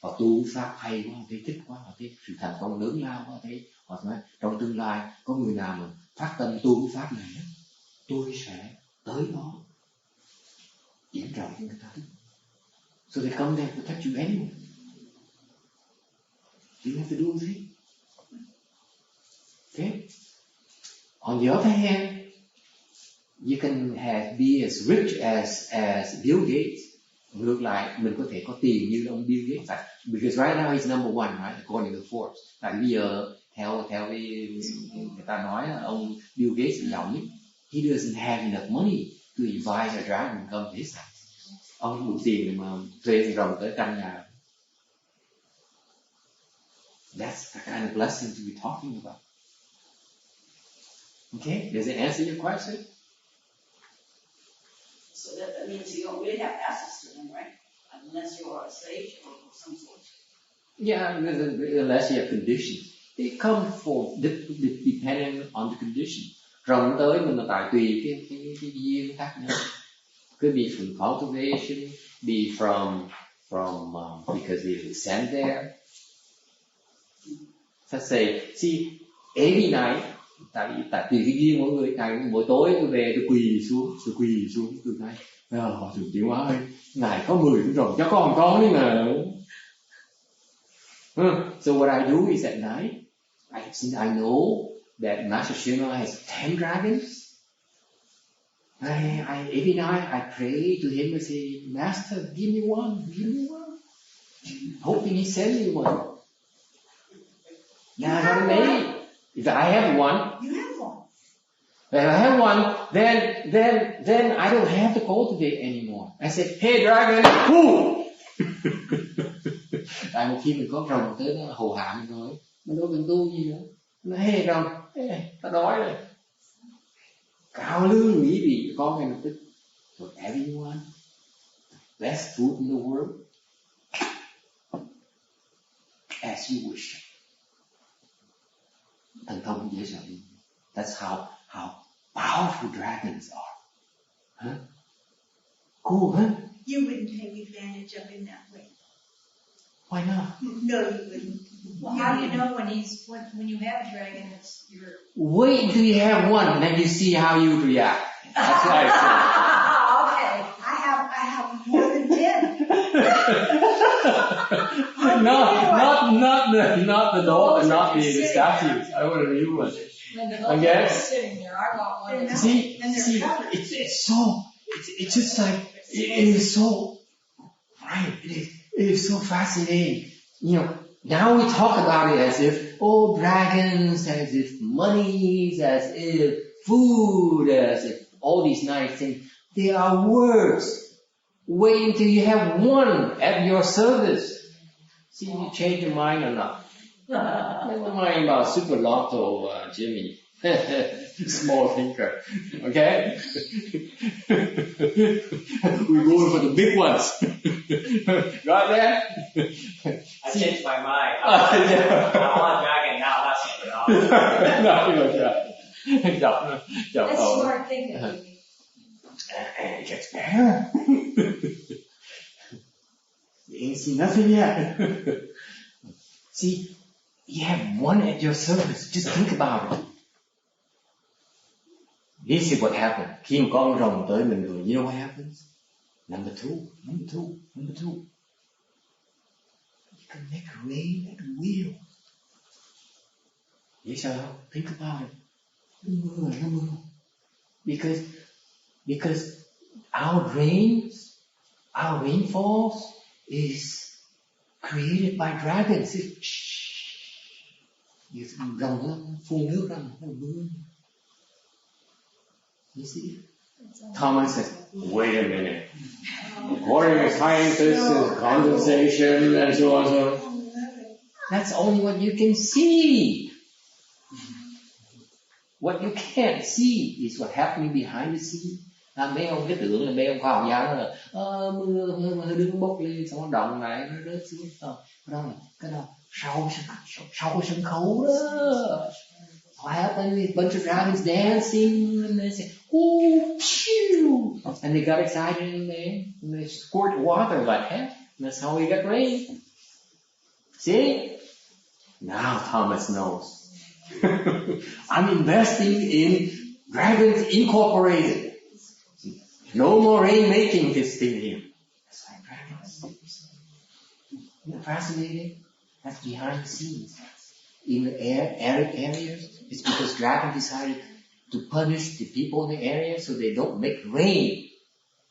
họ tu pháp hay quá, thấy thích quá, họ thấy sự thành công lớn lao quá, thấy họ nói trong tương lai có người nào mà phát tâm tu pháp này, tôi sẽ tới đó diễn rộng cho người ta. So they come there to protect you anyway. You have to do a thing. Okay? On the other hand, you can be as rich as Bill Gates. Ngược lại, mình có thể có tiền như ông Bill Gates. Because right now he's number one, right? According to Forbes. Tại bây giờ, theo cái người ta nói là ông Bill Gates là giàu nhất. He doesn't have enough money to invite a dragon come to his house. Ông không đủ tiền để mà thuê rồng tới căn nhà. That's the kind of blessings we're talking about. Okay? Does it answer your question? So that means you don't really have access to them, right? Unless you are a sage or some sort. Yeah, unless you have conditions. They come for depending on the condition. Rồng tới mình là tại tùy cái duyên khác nhau. Could be from cultivation, be from because they were sent there. Let's say, see, every night tại tùy cái duyên mỗi người. Mỗi tối tôi về tôi quỳ xuống tôi nói họ thường chuyển hóa ơi, ngài có 10 cũng rồi, cho con đi mà. So what I do is at night, since I know that Master Shima has 10 dragons, every night I pray to him and say, Master, give me one, hoping he sends me one. Now, not me. If I have one, You have one. if I have one, then I don't have to cultivate anymore. I said, hey dragon, whoo! Tại một khi mình có rồng tới nó hầu hạ mình rồi, mình đâu cần tu gì nữa. Nó hey rồng, ta đói rồi. Cao lương mỹ vị con ngay lập tức. For everyone, best food in the world, as you wish. Thần thông dễ sợ. That's how powerful dragons are. Huh? Cool, huh? You wouldn't take advantage of him that way. Why not? No, you wouldn't. Well, how do you know when you have a dragon, it's your... Wait until you have one, and then you see how you react. That's what I Okay. I have more than 10. Not the dog, not the statues. I want a new one. When the I guess. is sitting there, I want one. And See, they're covered. it's just like, it is so, right, it is so fascinating. You know, now we talk about it as if, oh, dragons, as if money, as if food, as if all these nice things. They are words. Wait until you have one at your service. See if you change your mind or not. Never mind about Super Lotto, Jimmy. Small thinker. Okay? We're going for the big ones. Got that? I changed my mind. I want dragon now, not Super Lotto. That's smart thinking, baby. And it gets better. You ain't seen nothing yet. See, you have one at your service. Just think about it. This is what happened. Khi mà có con rồng tới mình rồi, you know what happens? Number two. You can make rain at will. Yes, sir. Think about it. No mưa. Because our rainfalls is created by dragons. Rồng nó phun nước ra nó mưa. You see? Thomas says, wait a minute. According to scientists, there's condensation and so on. That's only what you can see. What you can't see is what happening behind the scene. Mấy ông cái tưởng là mấy ông khoa học giáo là mưa đứng bốc lên xong nó động lại nó rớt xuống. Cái đó sau sân khấu đó. What happened with a bunch of dragons dancing and they say, oh, phew! And they got excited and they squirt water like heck. And that's how we got rain. See? Now Thomas knows. I'm investing in Dragons Incorporated. No more rainmaking this thing here. That's why dragons. Isn't that fascinating? That's behind the scenes. In the arid areas, it's because dragon decided to punish the people in the area so they don't make rain.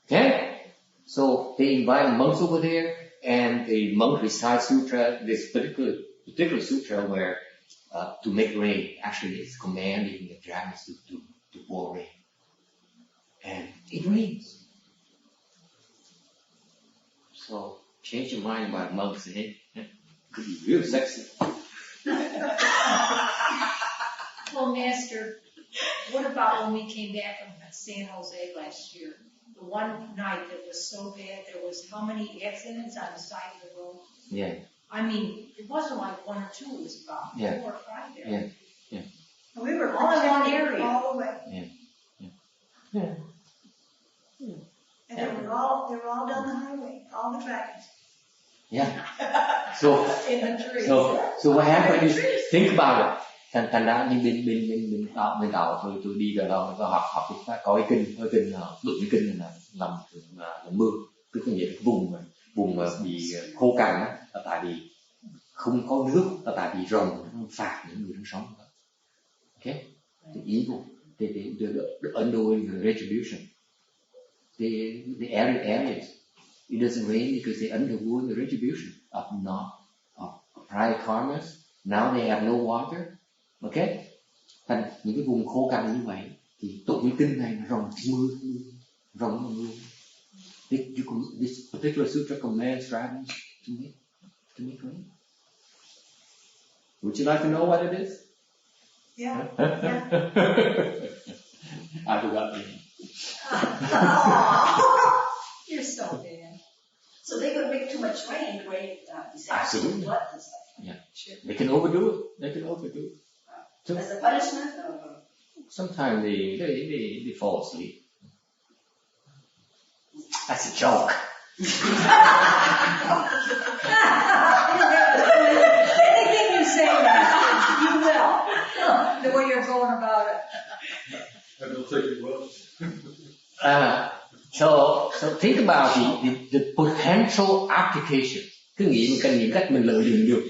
Okay? So they invite monks over there, and the monk recites Sutra, this particular Sutra where to make rain. Actually, it's commanding the dragons to pour rain. And it rains. So, change your mind about monks, eh? Could be real sexy. Well, Master, what about when we came back from San Jose last year? The one night that was so bad, there was how many accidents on the side of the road? Yeah. I mean, it wasn't like one or two, it was about 4 or 5 there. Yeah. We were all in one area. all the way. Yeah. And they were all down the highway, all the dragons. Yeah. So In the trees. what happened is, think about it. thành ra như bên đạo tôi đi rồi đó tôi học cái pháp có cái kinh đụng cái kinh này là mưa, tức là nghĩa vùng mà bị khô cằn á, là tại vì không có nước, là tại vì rồng nó phạt những người đang sống. Okay, the evil, the undoing retribution, the areas. It doesn't rain because they undergo the retribution of prior karmas. Now they have no water. Okay, thành những cái vùng khô cằn như vậy thì tụng cái kinh này rồng mưa. This particular sutra commands travelers to make rain. Would you like to know what it is? Yeah. I forgot. You're so bad. So they could make too much rain, create disaster, Absolutely. flood and stuff. Yeah, they can overdo it. So As a punishment, or sometimes they fall asleep. That's a joke. Anything you say that, you will. The way you're going about it. I don't think it will. So think about the potential application. Cứ nghĩ những cách mình lợi dụng được.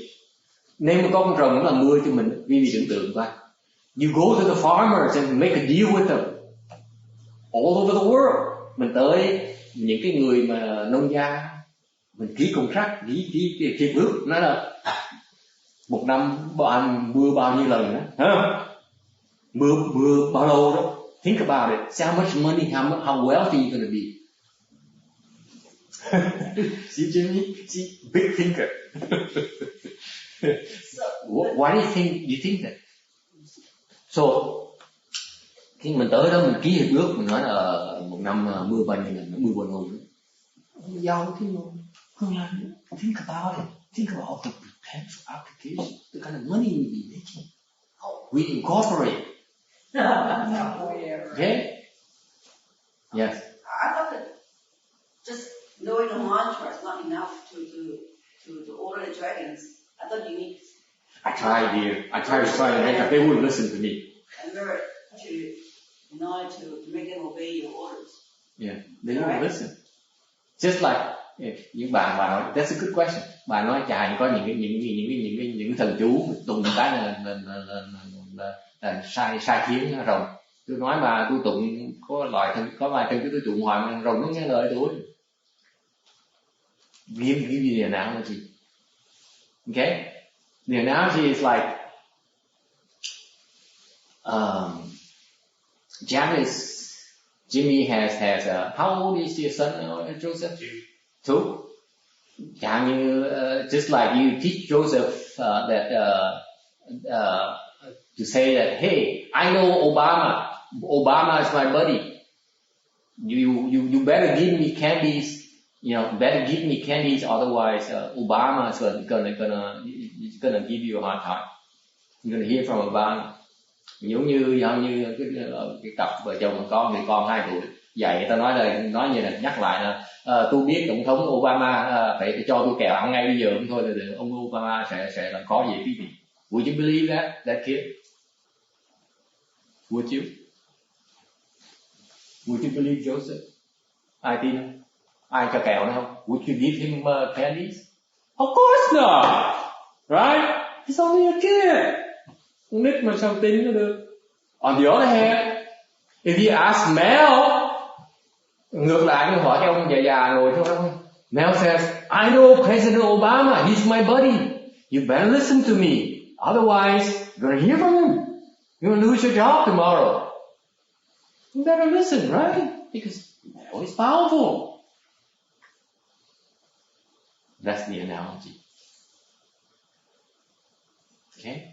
Nếu mà có con rồng nó là mưa cho mình, vì tưởng tượng coi. You go to the farmers and make a deal with them. All over the world. Mình tới những cái người mà nông gia, mình ký contract, ký hiệp ước, nói là một năm mưa bao nhiêu lần đó, mưa bao lâu đó. Think about it. See how much money, how wealthy you're going to be. See, Jimmy? See, big thinker. Why do you think that? So, khi mình tới đó mình ký hiệp ước, mình nói là một năm mưa bao nhiêu lần, mưa bao lâu nữa. Giàu thì không làm nữa. Think about it. Think about the potential application, the kind of money we'll be making. We incorporate. Okay? Yes. I thought that just knowing the mantra is not enough to order the dragons. I thought you need. I tried, dear. I tried to try and make they wouldn't listen to me. And remember in order to make them obey your orders. Yeah, they wouldn't listen. Just like những bạn nói, that's a good question. Bà nói chài có những thần chú tụng cái là sai khiến rồng. Tôi nói bà tôi tụng có vài thần chú tôi tụng hoài mà rồng nó nghe lời tôi. Give you the analogy. Okay? The analogy is like Jimmy has how old is your son now, Joseph? 2. Chẳng như just like you teach Joseph to say that, hey, I know Obama is my buddy. You better give me candies. Better give me candies, otherwise Obama is gonna give you a hard time. You're gonna hear from Obama. Giống như cái cặp vợ chồng có người con 2 tuổi, dạy người ta nói như là nhắc lại là tôi biết tổng thống Obama phải cho tôi kẹo ăn ngay bây giờ không thôi là ông Obama sẽ làm khó gì quý vị. Would you believe that kid? Would you? Would you believe Joseph? Ai tin không? Ai cho kẹo nữa không? Would you give him candies? Of course not, right? He's only a kid. Con nít mà sao tin nó được? On the other hand, if you ask Mel, ngược lại tôi hỏi cái ông già ngồi trong đó, Mel says, I know President Obama, he's my buddy. You better listen to me, otherwise you're gonna hear from him. You're gonna lose your job tomorrow. You better listen, right? Because Mel is powerful. That's the analogy. Okay?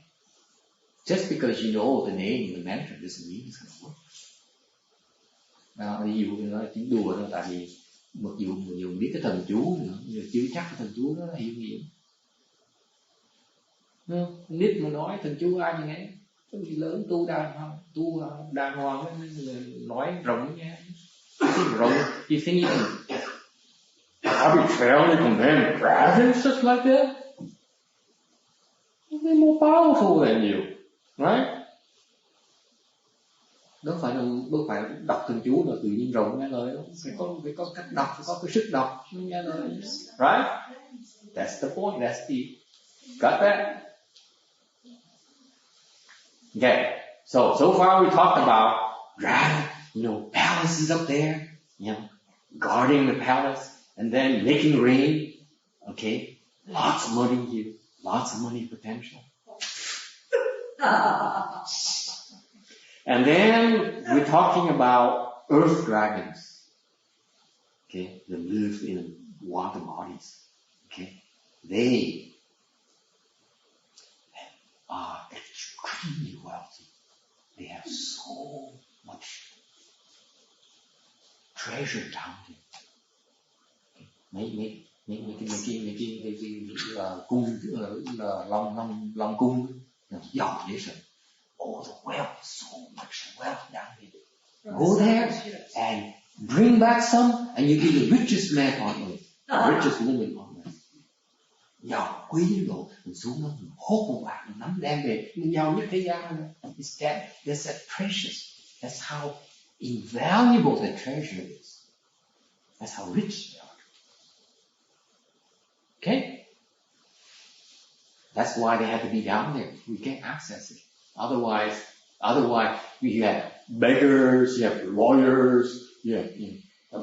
Just because you know the name of the mantra doesn't mean it's going to work. Ví dụ như nói tiếng đùa đó, tại vì mặc dù nhiều biết cái thần chú nữa, nhưng chưa chắc cái thần chú đó là hiệu nghiệm. Nít mà nói thần chú ai như nghe, cái gì lớn tu đàng hoàng nói rộng nghe. Rộng, you think you can arbitrarily command dragons just like that? They're more powerful than you. Right? Đâu phải đọc thần chú là tự nhiên rộng nghe lời đâu. Phải có cách đọc, phải có cái sức đọc nghe lời. Right? That's the point. That's the got that? Okay. So far we talked about palaces up there, guarding the palace, and then making rain. Okay, lots of money here, lots of money potential. And then we're talking about earth dragons. Okay, they live in water bodies. Okay, they are extremely wealthy. They have so much treasure down there. Mấy cung long cung giàu dễ sợ. All the wealth, so much wealth down there. Go there and bring back some, and you be the richest man on earth, the richest woman on earth. Giàu quý đến độ mình xuống đó mình hốt một bạc mình nắm đem về mình giàu nhất thế gian. That's that precious. That's how invaluable the treasure is. That's how rich they are. Okay? That's why they have to be down there. We can't access it. Otherwise you have beggars, you have lawyers,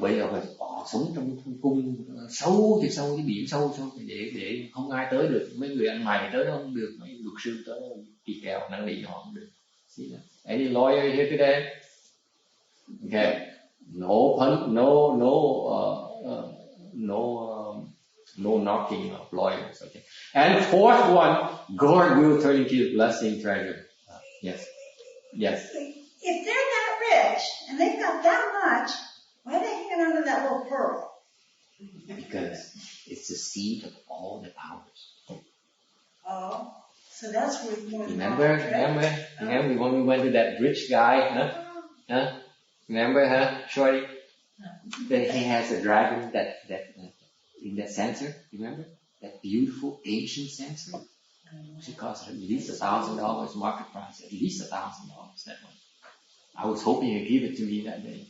bây giờ phải sống trong cung sâu thì sâu, cái biển sâu để không ai tới được. Mấy người ăn mày tới đó không được, mấy luật sư tới đó kỳ kèo năn nỉ họ không được. See that? Any lawyer here today? Okay. No knocking of lawyers. Okay. And fourth one, God will turn into a blessing treasure. Yes. If they're that rich and they've got that much, why are they hanging on to that little pearl? Because it's the seed of all the powers. Oh, so that's worth more than Remember when we went to that rich guy, huh? Remember, Shorty? That he has a dragon that in that center, remember? That beautiful ancient center? It cost at least $1,000 market price, at least $1,000, that one. I was hoping you'd give it to me that day.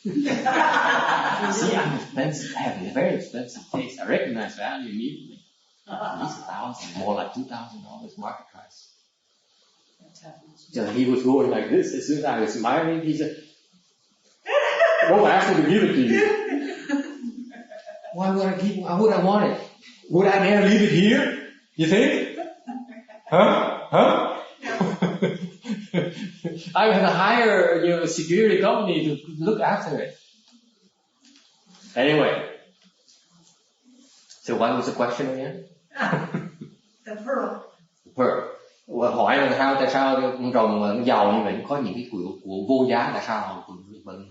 See, I'm expensive. I have a very expensive taste. I recognize value immediately. At least $1,000, more like $2,000 market price. So he was going like this. As soon as I was smiling, he said, "Don't ask me to give it to you." Why would I want it? Would I dare leave it here? You think? Huh? I have to hire security company to look after it. Anyway, so what was the question again? The pearl. Pearl. Hỏi là tại sao con rồng mà nó giàu như vậy, có những cái của vô giá, tại sao họ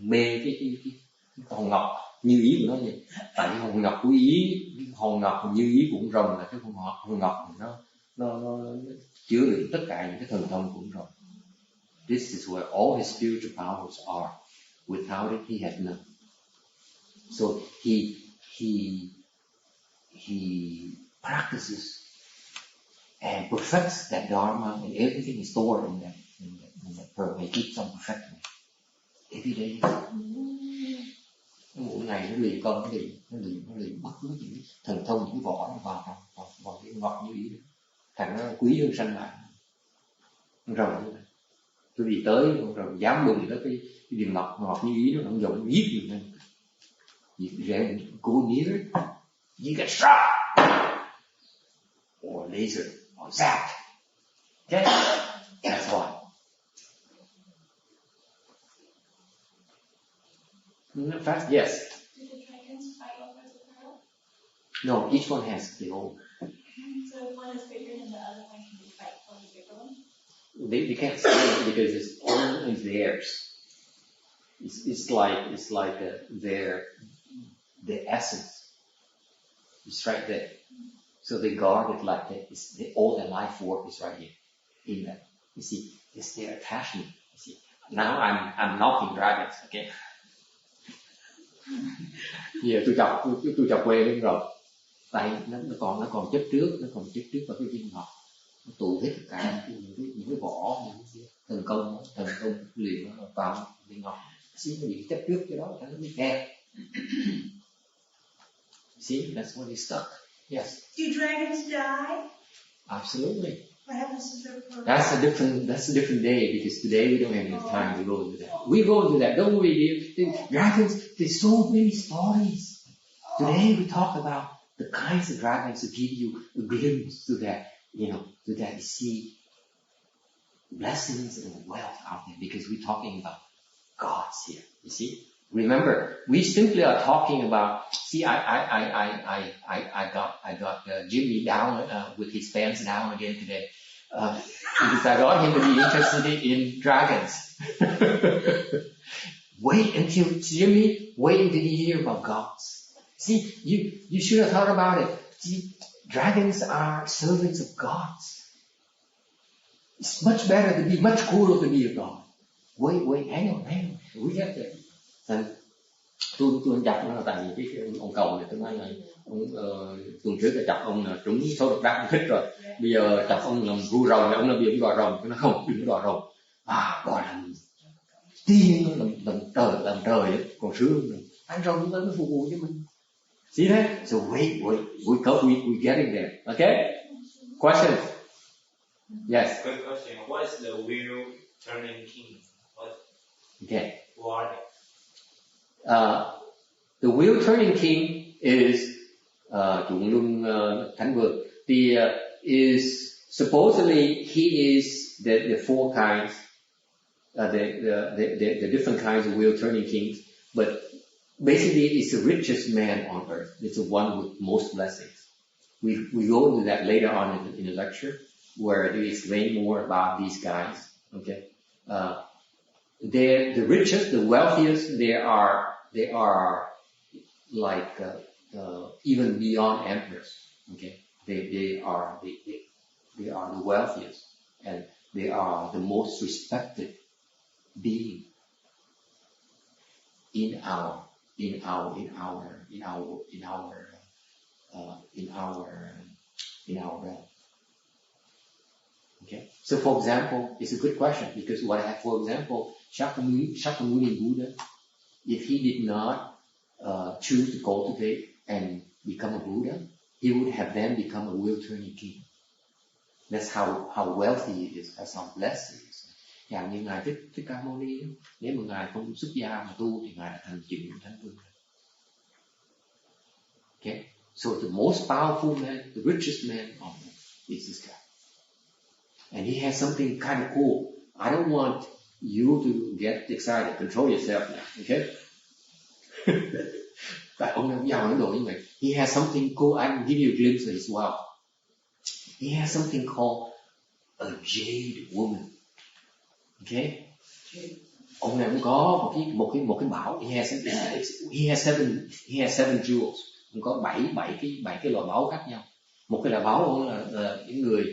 mê cái hòn ngọc như ý của nó vậy? Tại cái hòn ngọc của ý, hòn ngọc như ý của con rồng là cái hòn ngọc nó chứa đựng tất cả những cái thần thông của con rồng. This is where all his spiritual powers are. Without it, he has none. So he practices and perfects that dharma, and everything is stored in that pearl. He keeps on perfecting it every day. Mỗi ngày nó luyện con, nó luyện bất cứ những thần thông, những vỏ nó vào cái ngọc như ý, thành nó quý hơn sanh lại. Rồng như vậy. Tôi đi tới rồi dám đụng tới cái viên ngọc như ý, nó không dùng, nó giết mình lên. Go near it, you get shot, or laser, or zapped. Okay, that's why. In fact, yes. Do the dragons fight over the pearl? No, each one has their own. So if one is bigger than the other one, can they fight for the bigger one? They can't stand because it's only theirs. It's like their essence. It's right there. So they guard it like that. All their life work is right here, in that. You see, it's their attachment. You see, now I'm knocking dragons, okay? Giờ tôi chọc quê lên rồi. Tại nó còn chấp trước vào cái viên ngọc. Nó tụ hết tất cả những cái cái vỏ thần công luyện vào viên ngọc. See, nó bị chấp trước cái đó nó mới kẹt. See, that's when he stuck. Yes. Do dragons die? Absolutely. What happens to their pearls? That's a different day, because today we don't have enough time to go into that. We go into that. Don't worry, dear. The dragons, there's so many stories. Today we talk about the kinds of dragons to give you a glimpse to that, to that you see blessings and wealth out there, because we're talking about gods here. You see? Remember, we simply are talking about. See, I got Jimmy down with his pants down again today, because I got him to be interested in dragons. Wait until you hear about gods. See, you should have thought about it. See, dragons are servants of gods. It's much better to be, much cooler to be a god. Wait, hang on. We have to. Tôi chọc nó là tại vì cái ông cầu này, tôi nói là tuần trước là chọc ông là trúng số độc đắc thích rồi, bây giờ chọc ông là ru rồng, ông là bị ông đòi rồng, tôi nói không, đừng có đòi rồng, đòi làm tiên, làm trời ấy, còn sướng rồi, ăn rồng tới nó phục vụ cho mình. See that? So wait, we getting there, okay? Question? Yes. Good question. What is the wheel turning king? Okay. Who are they? The wheel turning king is Trụng Luân Thánh Vương. Is supposedly he is the four kinds, the different kinds of wheel turning kings, but basically it's the richest man on earth. It's the one with most blessings. We go into that later on in the lecture, where they explain more about these guys. Okay. They're the richest, the wealthiest. They are like even beyond emperors. Okay, they are the wealthiest, and they are the most respected being in our realm. Okay, so for example, it's a good question, because for example, Shakyamuni Buddha, if he did not choose to cultivate and become a Buddha, he would have then become a wheel-turning king. That's how wealthy he is, that's how blessed he is. Chẳng như ngài Thích Ca Mâu Ni, nếu mà ngài không xuất gia mà tu thì ngài đã thành Trịnh Thánh Vương. Okay, so the most powerful man, the richest man on earth is this guy. And he has something kind of cool. I don't want you to get excited. Control yourself now, okay? Tại ông đang giàu đến độ như vậy. He has something cool. I can give you a glimpse of his wealth. He has something called a jade woman. Okay? Ông này cũng có một cái bảo. He has seven jewels. Ông có bảy cái loại báu khác nhau. Một cái là báu ông là những người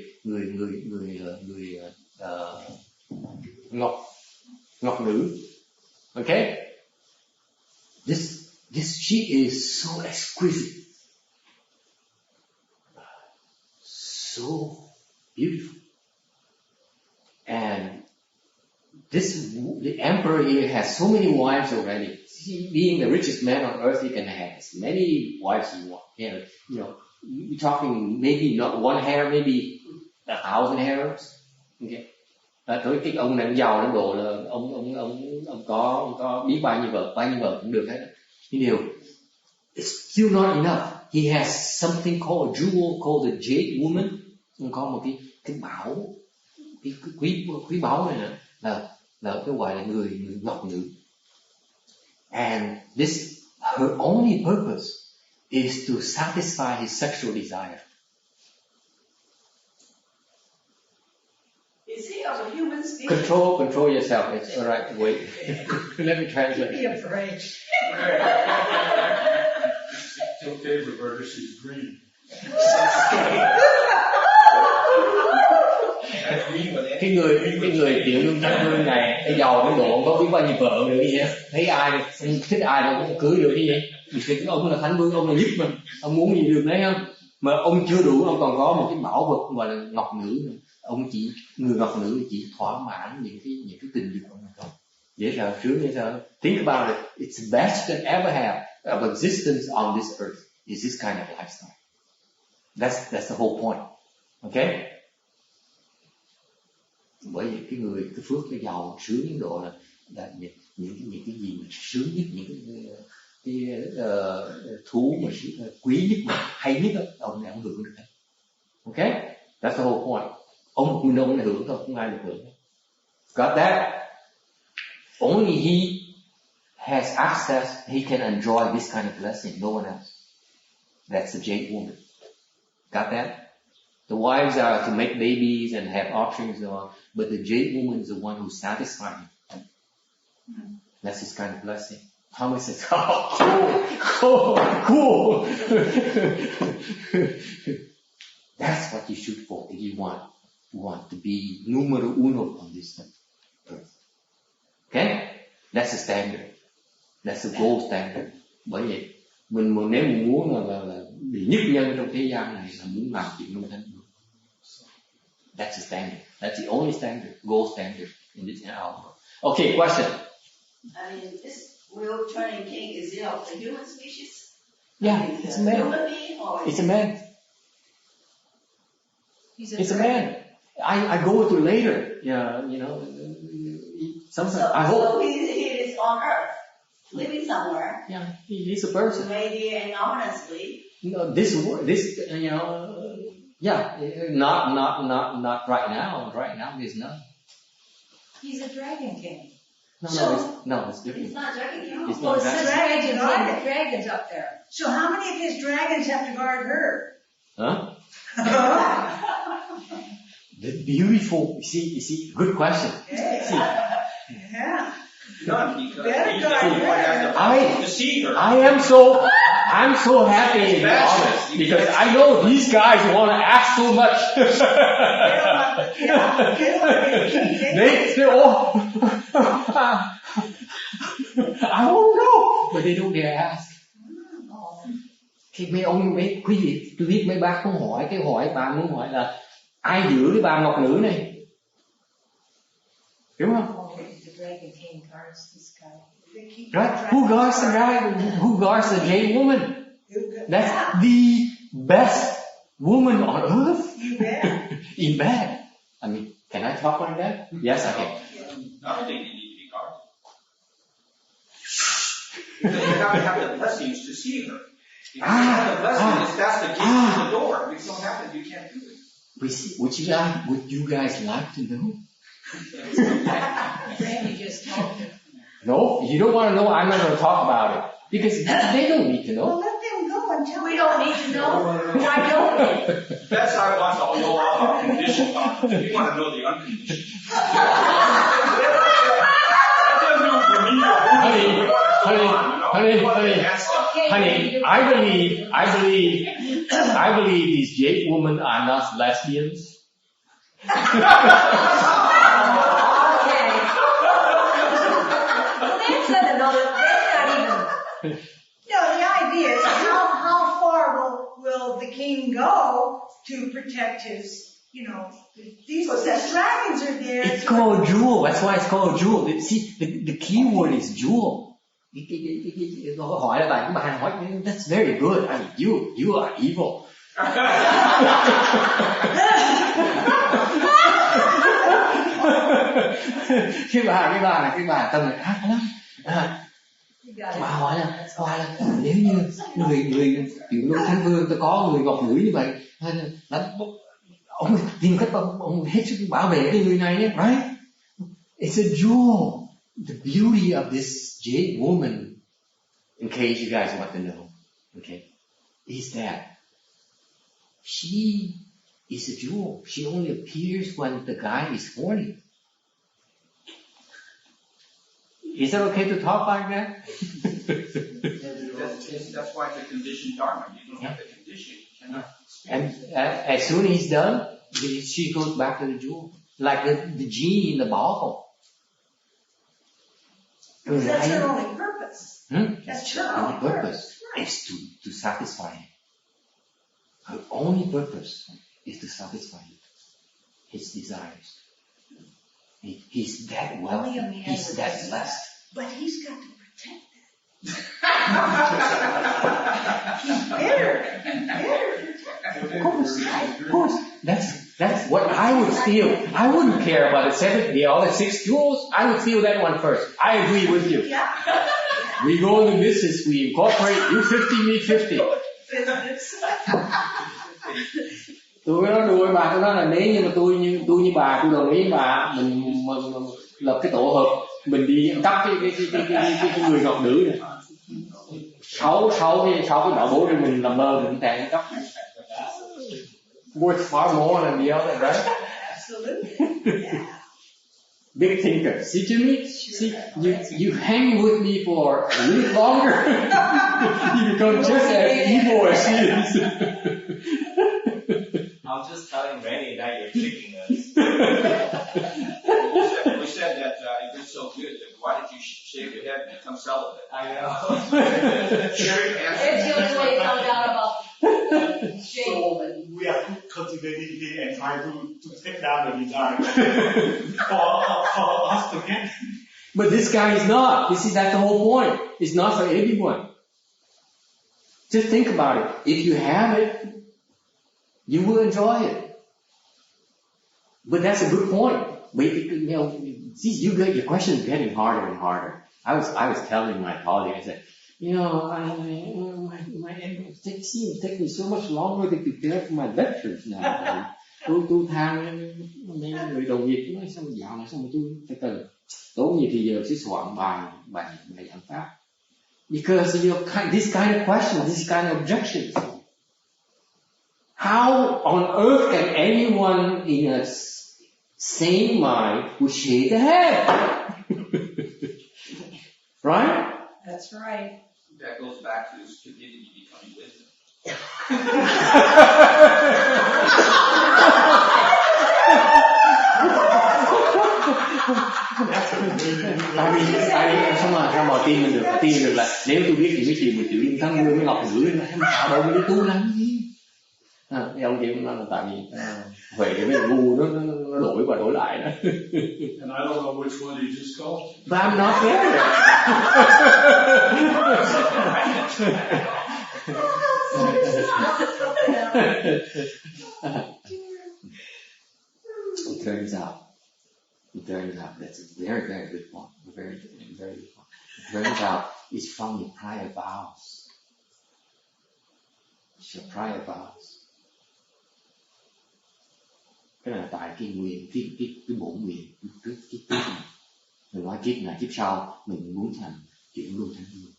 ngọc nữ. Okay? She is so exquisite, so beautiful, and the emperor here has so many wives already. Being the richest man on earth, he can have as many wives as you want. You're talking maybe not one harem, maybe 1,000 harems. Okay. Tới cái ông này giàu đến độ là ông có biết bao nhiêu vợ cũng được hết. Nhưng điều it's still not enough. He has something called a jewel, called the jade woman. Ông có một cái bảo, cái quý báu này là cái gọi là người ngọc nữ. And her only purpose is to satisfy his sexual desire. Is he of a human species? Control yourself. It's all right. Wait. Let me translate. Be afraid. It's okay for her because she's green. Cái người Tiểu Lương Thánh Vương này, cái giàu đến độ ông có biết bao nhiêu vợ được như vậy. Thấy ai ông thích ai đâu cũng cưới được như vậy. Vì ông là Thánh Vương, ông là nhất mình, ông muốn gì được đấy không? Mà ông chưa đủ, ông còn có một cái bảo vật gọi là ngọc nữ nữa. người ngọc nữ chỉ thỏa mãn những cái tình dục của mình thôi. Dễ sợ, sướng dễ sợ. Think about it. It's the best you can ever have of existence on this earth is this kind of lifestyle. That's the whole point. Okay? Bởi vì cái phước cái giàu sướng đến độ là những cái gì mà sướng nhất, những cái thú mà quý nhất mà hay nhất đó, ông này ông hưởng được đấy. Okay? That's the whole point. Ông này hưởng thôi, không ai được hưởng. Got that? Only he has access, he can enjoy this kind of blessing, no one else. That's the jade woman. Got that? The wives are to make babies and have offspring and so on, but the jade woman is the one who's satisfying. That's his kind of blessing. Thomas says, oh, cool. That's what you shoot for if you want to be numero uno on this earth. Okay? That's the standard. That's the gold standard. Bởi vậy, nếu mình muốn là bị nhất nhân trong thế gian này là muốn làm chuyện nông thánh. That's the standard. That's the only standard, gold standard in this hour. Okay, question. I mean, this wheel turning king, is it of the human species? Yeah, I mean, it's a man. Human being or It's a man. It's a man. I go to later. Yeah, sometimes I hope. So he is on earth, living somewhere. Yeah, he's a person. Maybe anonymously. This yeah, not right now. Right now, there's none. He's a dragon king. No, it's different. It's not dragon king. It's Well, not it says that. dragon king. The dragon's up there. So how many of his dragons have to guard her? Huh? The beautiful. You see. Good question. See, Yeah. None, because Better he's guard the only one her. that has to see her. I'm so happy in the office because I know these guys want to ask so much. They're all. I want to know, but they don't dare ask. Thì mấy quý vị, tôi biết mấy bác không hỏi cái hỏi bà muốn hỏi là ai giữ cái bà ngọc nữ này, đúng không? Oh, the dragon king guards this guy. Right? Who guards the dragon? Who guards the jade woman? That's the best woman on earth. You bet. In bed. I mean, can I talk like that? Yes, I can. I don't think they need to be guarded. Because you have to have the blessings to see her. If you have the blessings, that's the gate to the door. If something happens, you can't do it. Would you guys like to know? Randy just told me. No, you don't want to know. I'm not going to talk about it because they don't need to Well, know. let them go and tell We me. don't need to know. Why don't we? That's how I want to know all the conditions. You want to know the unconditioned. Honey, I believe these jade women are not lesbians. Okay. Well, that's not even. No, the idea is how far will the king go to protect his, these dragons are there. It's called jewel. That's why it's called jewel. See, the key word is jewel. Hỏi là bạn hỏi, that's very good. I mean, you are evil. cái bà tâm này ác lắm. Bà hỏi là nếu như người tiểu đô thánh vương tôi có người ngọc nữ như vậy, ông tìm cách ông hết sức bảo vệ cái người này nhé, right? It's a jewel. The beauty of this jade woman, in case you guys want to know, okay, is that she is a jewel. She only appears when the guy is horny. Is it okay to talk like that? That's why it's a conditioned dharma. You don't have the condition. You cannot speak. And as soon as he's done, she goes back to the jewel, like the genie in the bottle. That's her only purpose. That's her only purpose. Is to satisfy him. Her only purpose is to satisfy him. his desires. He's that Only a wealthy. man He's would that do blessed. But he's got to protect that. He's better protect Of course. That's what I would feel. I wouldn't care about the other 6 jewels. I would feel that one first. I agree with you. it. Yeah. We go into business, we incorporate, you 50, me 50. Business. Tôi nói đùa bà, tôi nói là nếu như mà tôi như bà, tôi đồng ý bà, mình lập cái tổ hợp, mình đi cắp cái người ngọc nữ này. 6 cái bảo bố cho mình làm mơ, mình tàn cắp. Worth far more than the other, right? Absolutely. Yeah. Big thinker. See, Jimmy? See, you hang with me for a little longer, you become just as evil as he is. I'm just telling Randy that you're tricking us. We said that if it's so good, then why did you shave your head and become celibate? I know. Sherry That's answered. the only way I found out about Jake. So we are cultivating it and trying to take down the desire for us to get. But this guy is not. That's the whole point. It's not for everyone. Just think about it. If you have it, you will enjoy it. But that's a good point. But see, your question is getting harder and harder. I was telling my colleague, I said, my it takes me so much longer to prepare for my lectures now. Tôi than mấy người đồng nghiệp nói sao dạo này sao mà tôi phải cần tốn nhiều thời giờ để soạn bài giảng pháp. Because this kind of questions, this kind of objections. How on earth can anyone in a sane mind would shave the head? Right? That's right. That goes back to stupidity becoming wisdom. Tại vì sao mà tin được là nếu tôi biết những cái chuyện mình tự nhiên thắng mưa mới ngọc gửi mà em tạo đâu đi tu làm gì? Cái ông kia cũng nói là tại vì về cái ngu nó đổi qua đổi lại đó. And I don't know which one you just called. But I'm not there. It turns out that's a very, very good point. Very, very good point. It turns out it's from your prior vows. It's your prior vows. Cái là tại cái nguyện, cái bổn nguyện, cái kiếp này. Mình nói kiếp này, kiếp sau, mình muốn thành chuyện luôn thành luôn.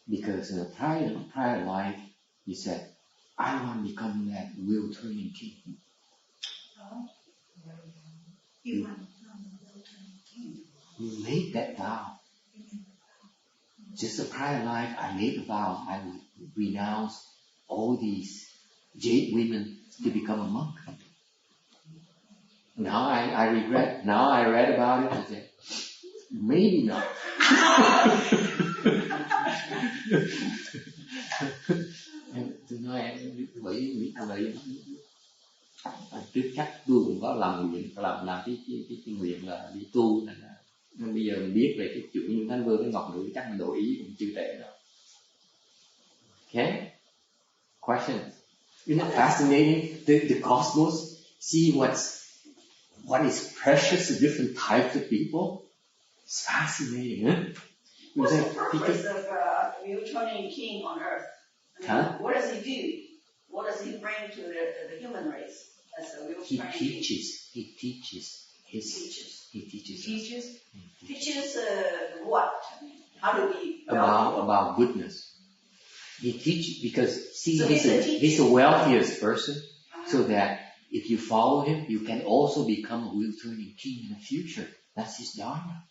Because in a prior life, you said, I want to become that wheel-turning king. You want to become the will-turning king. You made that vow. Just a prior life, I made a vow. I would renounce all these jade women to become a monk. Now I regret. Now I read about it. I said, maybe not. Tôi nói em nghĩ trước chắc tôi cũng có làm cái nguyện là đi tu nên bây giờ mình biết về cái chuyện như Thánh Vương với Ngọc Nữ chắc mình đổi ý cũng chưa tệ đâu. Okay? Questions? Isn't it fascinating? The cosmos, see what is precious to different types of people? It's fascinating, huh? What's the purpose of returning king on earth? What does he do? What does he bring to the human race as a returning king? He teaches. Teaches what? How do we about goodness. He teaches because see so he's the wealthiest person, so that if you follow him, you can also become a wheel-turning king in the future. That's his dharma.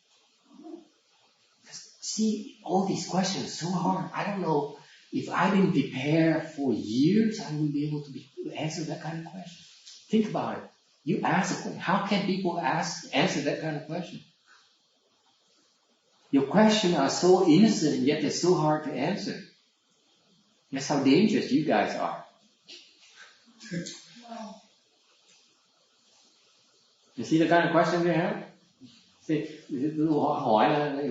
See, all these questions are so hard. I don't know if I didn't prepare for years, I wouldn't be able to answer that kind of question. Think about it. You ask a question. How can people answer that kind of question? Your questions are so innocent, and yet they're so hard to answer. That's how dangerous you guys are. Wow. You see the kind of question they have? See, họ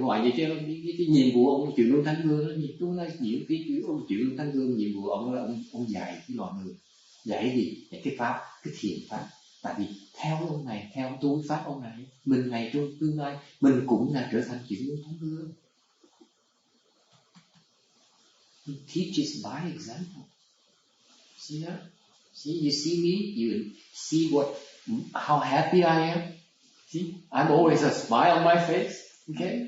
hỏi gì chứ cái nhiệm vụ ông chịu luôn Thánh Gương, chúng nó những cái ông chịu luôn Thánh Gương, nhiệm vụ ông là ông dạy cái loài người, dạy gì? Dạy cái pháp, cái thiền pháp. Tại vì theo ông này, theo tôi pháp ông này, mình ngày trong tương lai mình cũng là trở thành chịu luôn Thánh Gương. He teaches by example. See that? See, you see me, you see how happy I am. See, I'm always a smile on my face. Okay,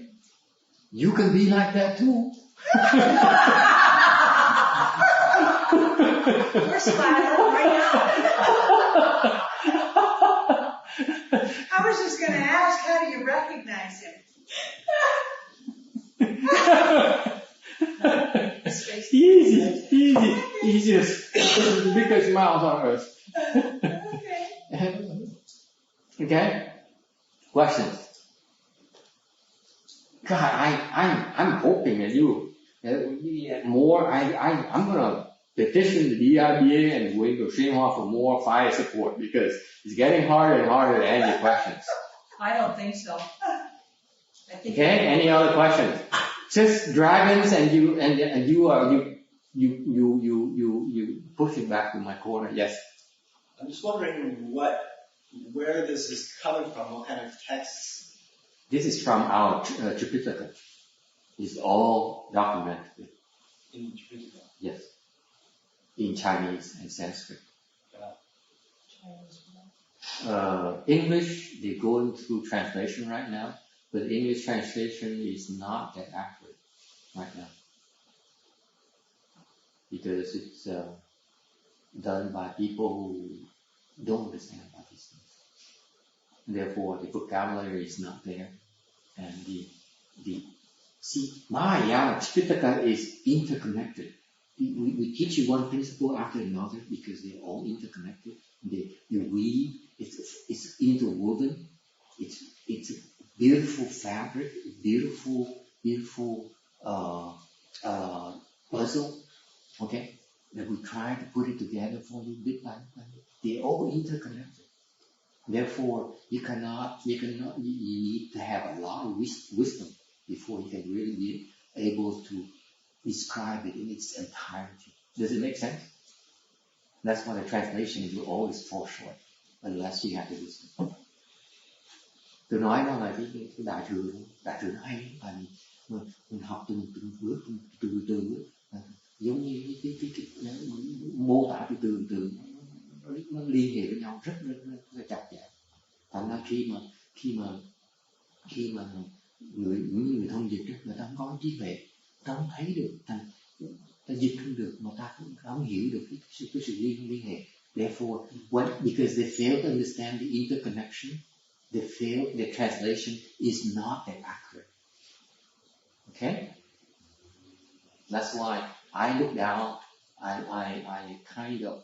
you can be like that too. We're smiling right now. I was just going to ask, how do you recognize him? Easiest, biggest smiles on earth. Okay. Questions? God, I'm hoping that I'm gonna petition the DIBA and going to Shinhua for more fire support because it's getting harder and harder to answer questions. I don't think so. I think Okay, any other questions? Just dragons and you push it back to my corner. Yes. I'm just wondering where this is coming from, what kind of texts. This is from our Tripitaka. It's all documented. In Tripitaka? Yes. In Chinese and Sanskrit. English, they're going through translation right now, but English translation is not that accurate right now. Because it's done by people who don't understand about these things. Therefore, the vocabulary is not there, and Mahayana Tripitaka is interconnected. We teach you one principle after another because they're all interconnected. The weave, it's interwoven. It's a beautiful fabric, beautiful puzzle. Okay, that we try to put it together for you bit by bit. They're all interconnected. Therefore, you need to have a lot of wisdom before you can really be able to describe it in its entirety. Does it make sense? That's why the translation will always fall short unless you have the wisdom. Tôi nói nó là cái đại thừa nó hay và mình học từng bước từ giống như cái mô tả từ nó liên hệ với nhau rất chặt chẽ. Thành ra khi mà người thông dịch người ta không có trí tuệ, ta không thấy được, ta dịch không được mà ta cũng không hiểu được cái sự liên hệ. Therefore, because they fail to understand the interconnection, the translation is not that accurate. Okay? That's why I look down. I kind of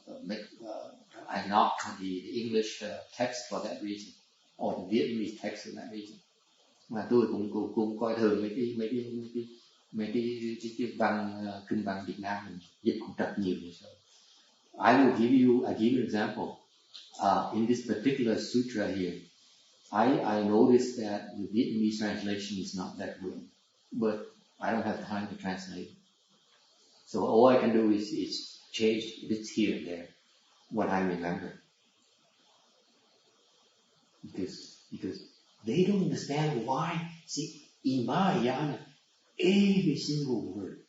I knock the English text for that reason, or the Vietnamese text for that reason. Mà tôi cũng coi thường mấy cái văn kinh văn Việt Nam mình dịch cũng rất nhiều như vậy. I give you an example. In this particular sutra here, I noticed that the Vietnamese translation is not that good, but I don't have time to translate. So all I can do is change bits here and there, what I remember. Because they don't understand why. See, in Mahayana, every single word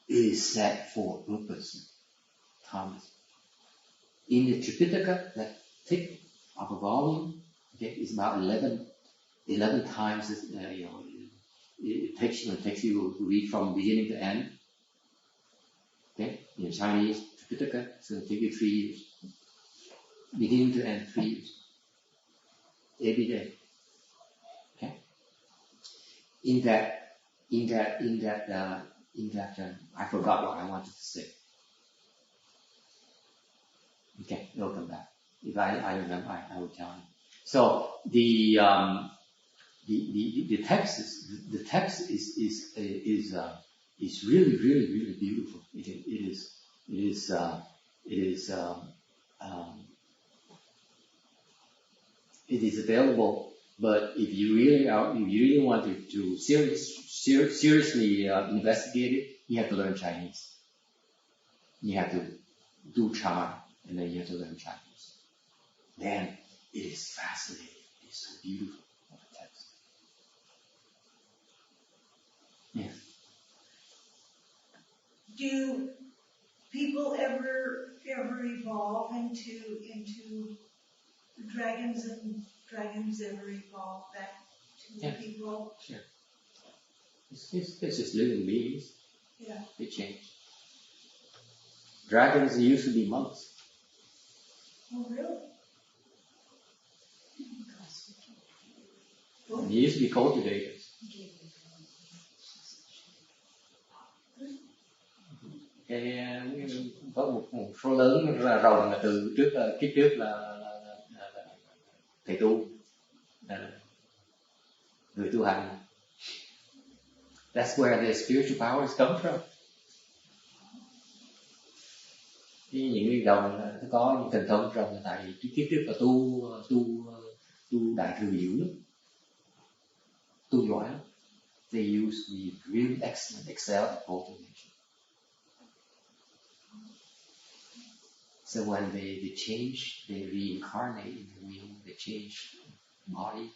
is set for a purpose. Thomas. In the Tripitaka, that thick of a volume, okay, is about 11 times. It takes you to read from beginning to end. Okay, in Chinese Tripitaka, it's going to take you 3 years, beginning to end, 3 years, every day. Okay. In that, I forgot what I wanted to say. Okay, it'll come back. If I remember, I will tell you. So the text is really beautiful. It it is available. But if you really want to seriously investigate it, you have to learn Chinese. You have to do Chan, and then you have to learn Chinese. Then it is fascinating. It is so beautiful. Text. Yes. Do people ever evolve into dragons, and dragons ever evolve back to people? Sure. It's just living beings. Yeah. They change. Dragons used to be monks. Oh, really? They used to be cultivators. Có một số lớn ra rồng là từ kiếp trước là thầy tu, người tu hành. That's where the spiritual powers come from. Những người rồng có những thần thông rồng là tại vì kiếp trước là tu đại thừa hiểu lắm, tu giỏi lắm. They really excel at cultivation. So when they change, they reincarnate in the womb, they change body,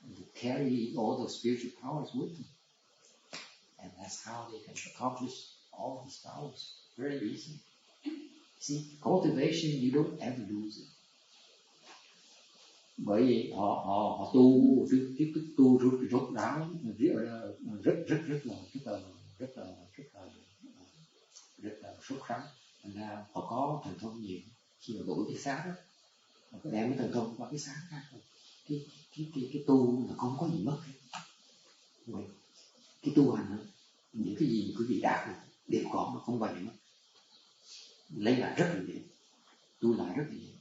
and they carry all those spiritual powers with them. And that's how they can accomplish all these powers very easily. See, cultivation, you don't ever lose it. Bởi vì họ tu rốt ráo, rất là sốt sắng. Thành ra họ có thần thông nhiều. Khi mà đổi cái xác đó, họ có đem cái thần thông qua cái xác khác. Cái tu là không có gì mất. Cái tu hành đó, những cái gì quý vị đạt được đều có mà không phải mất. Lấy lại rất là dễ, tu lại rất là dễ.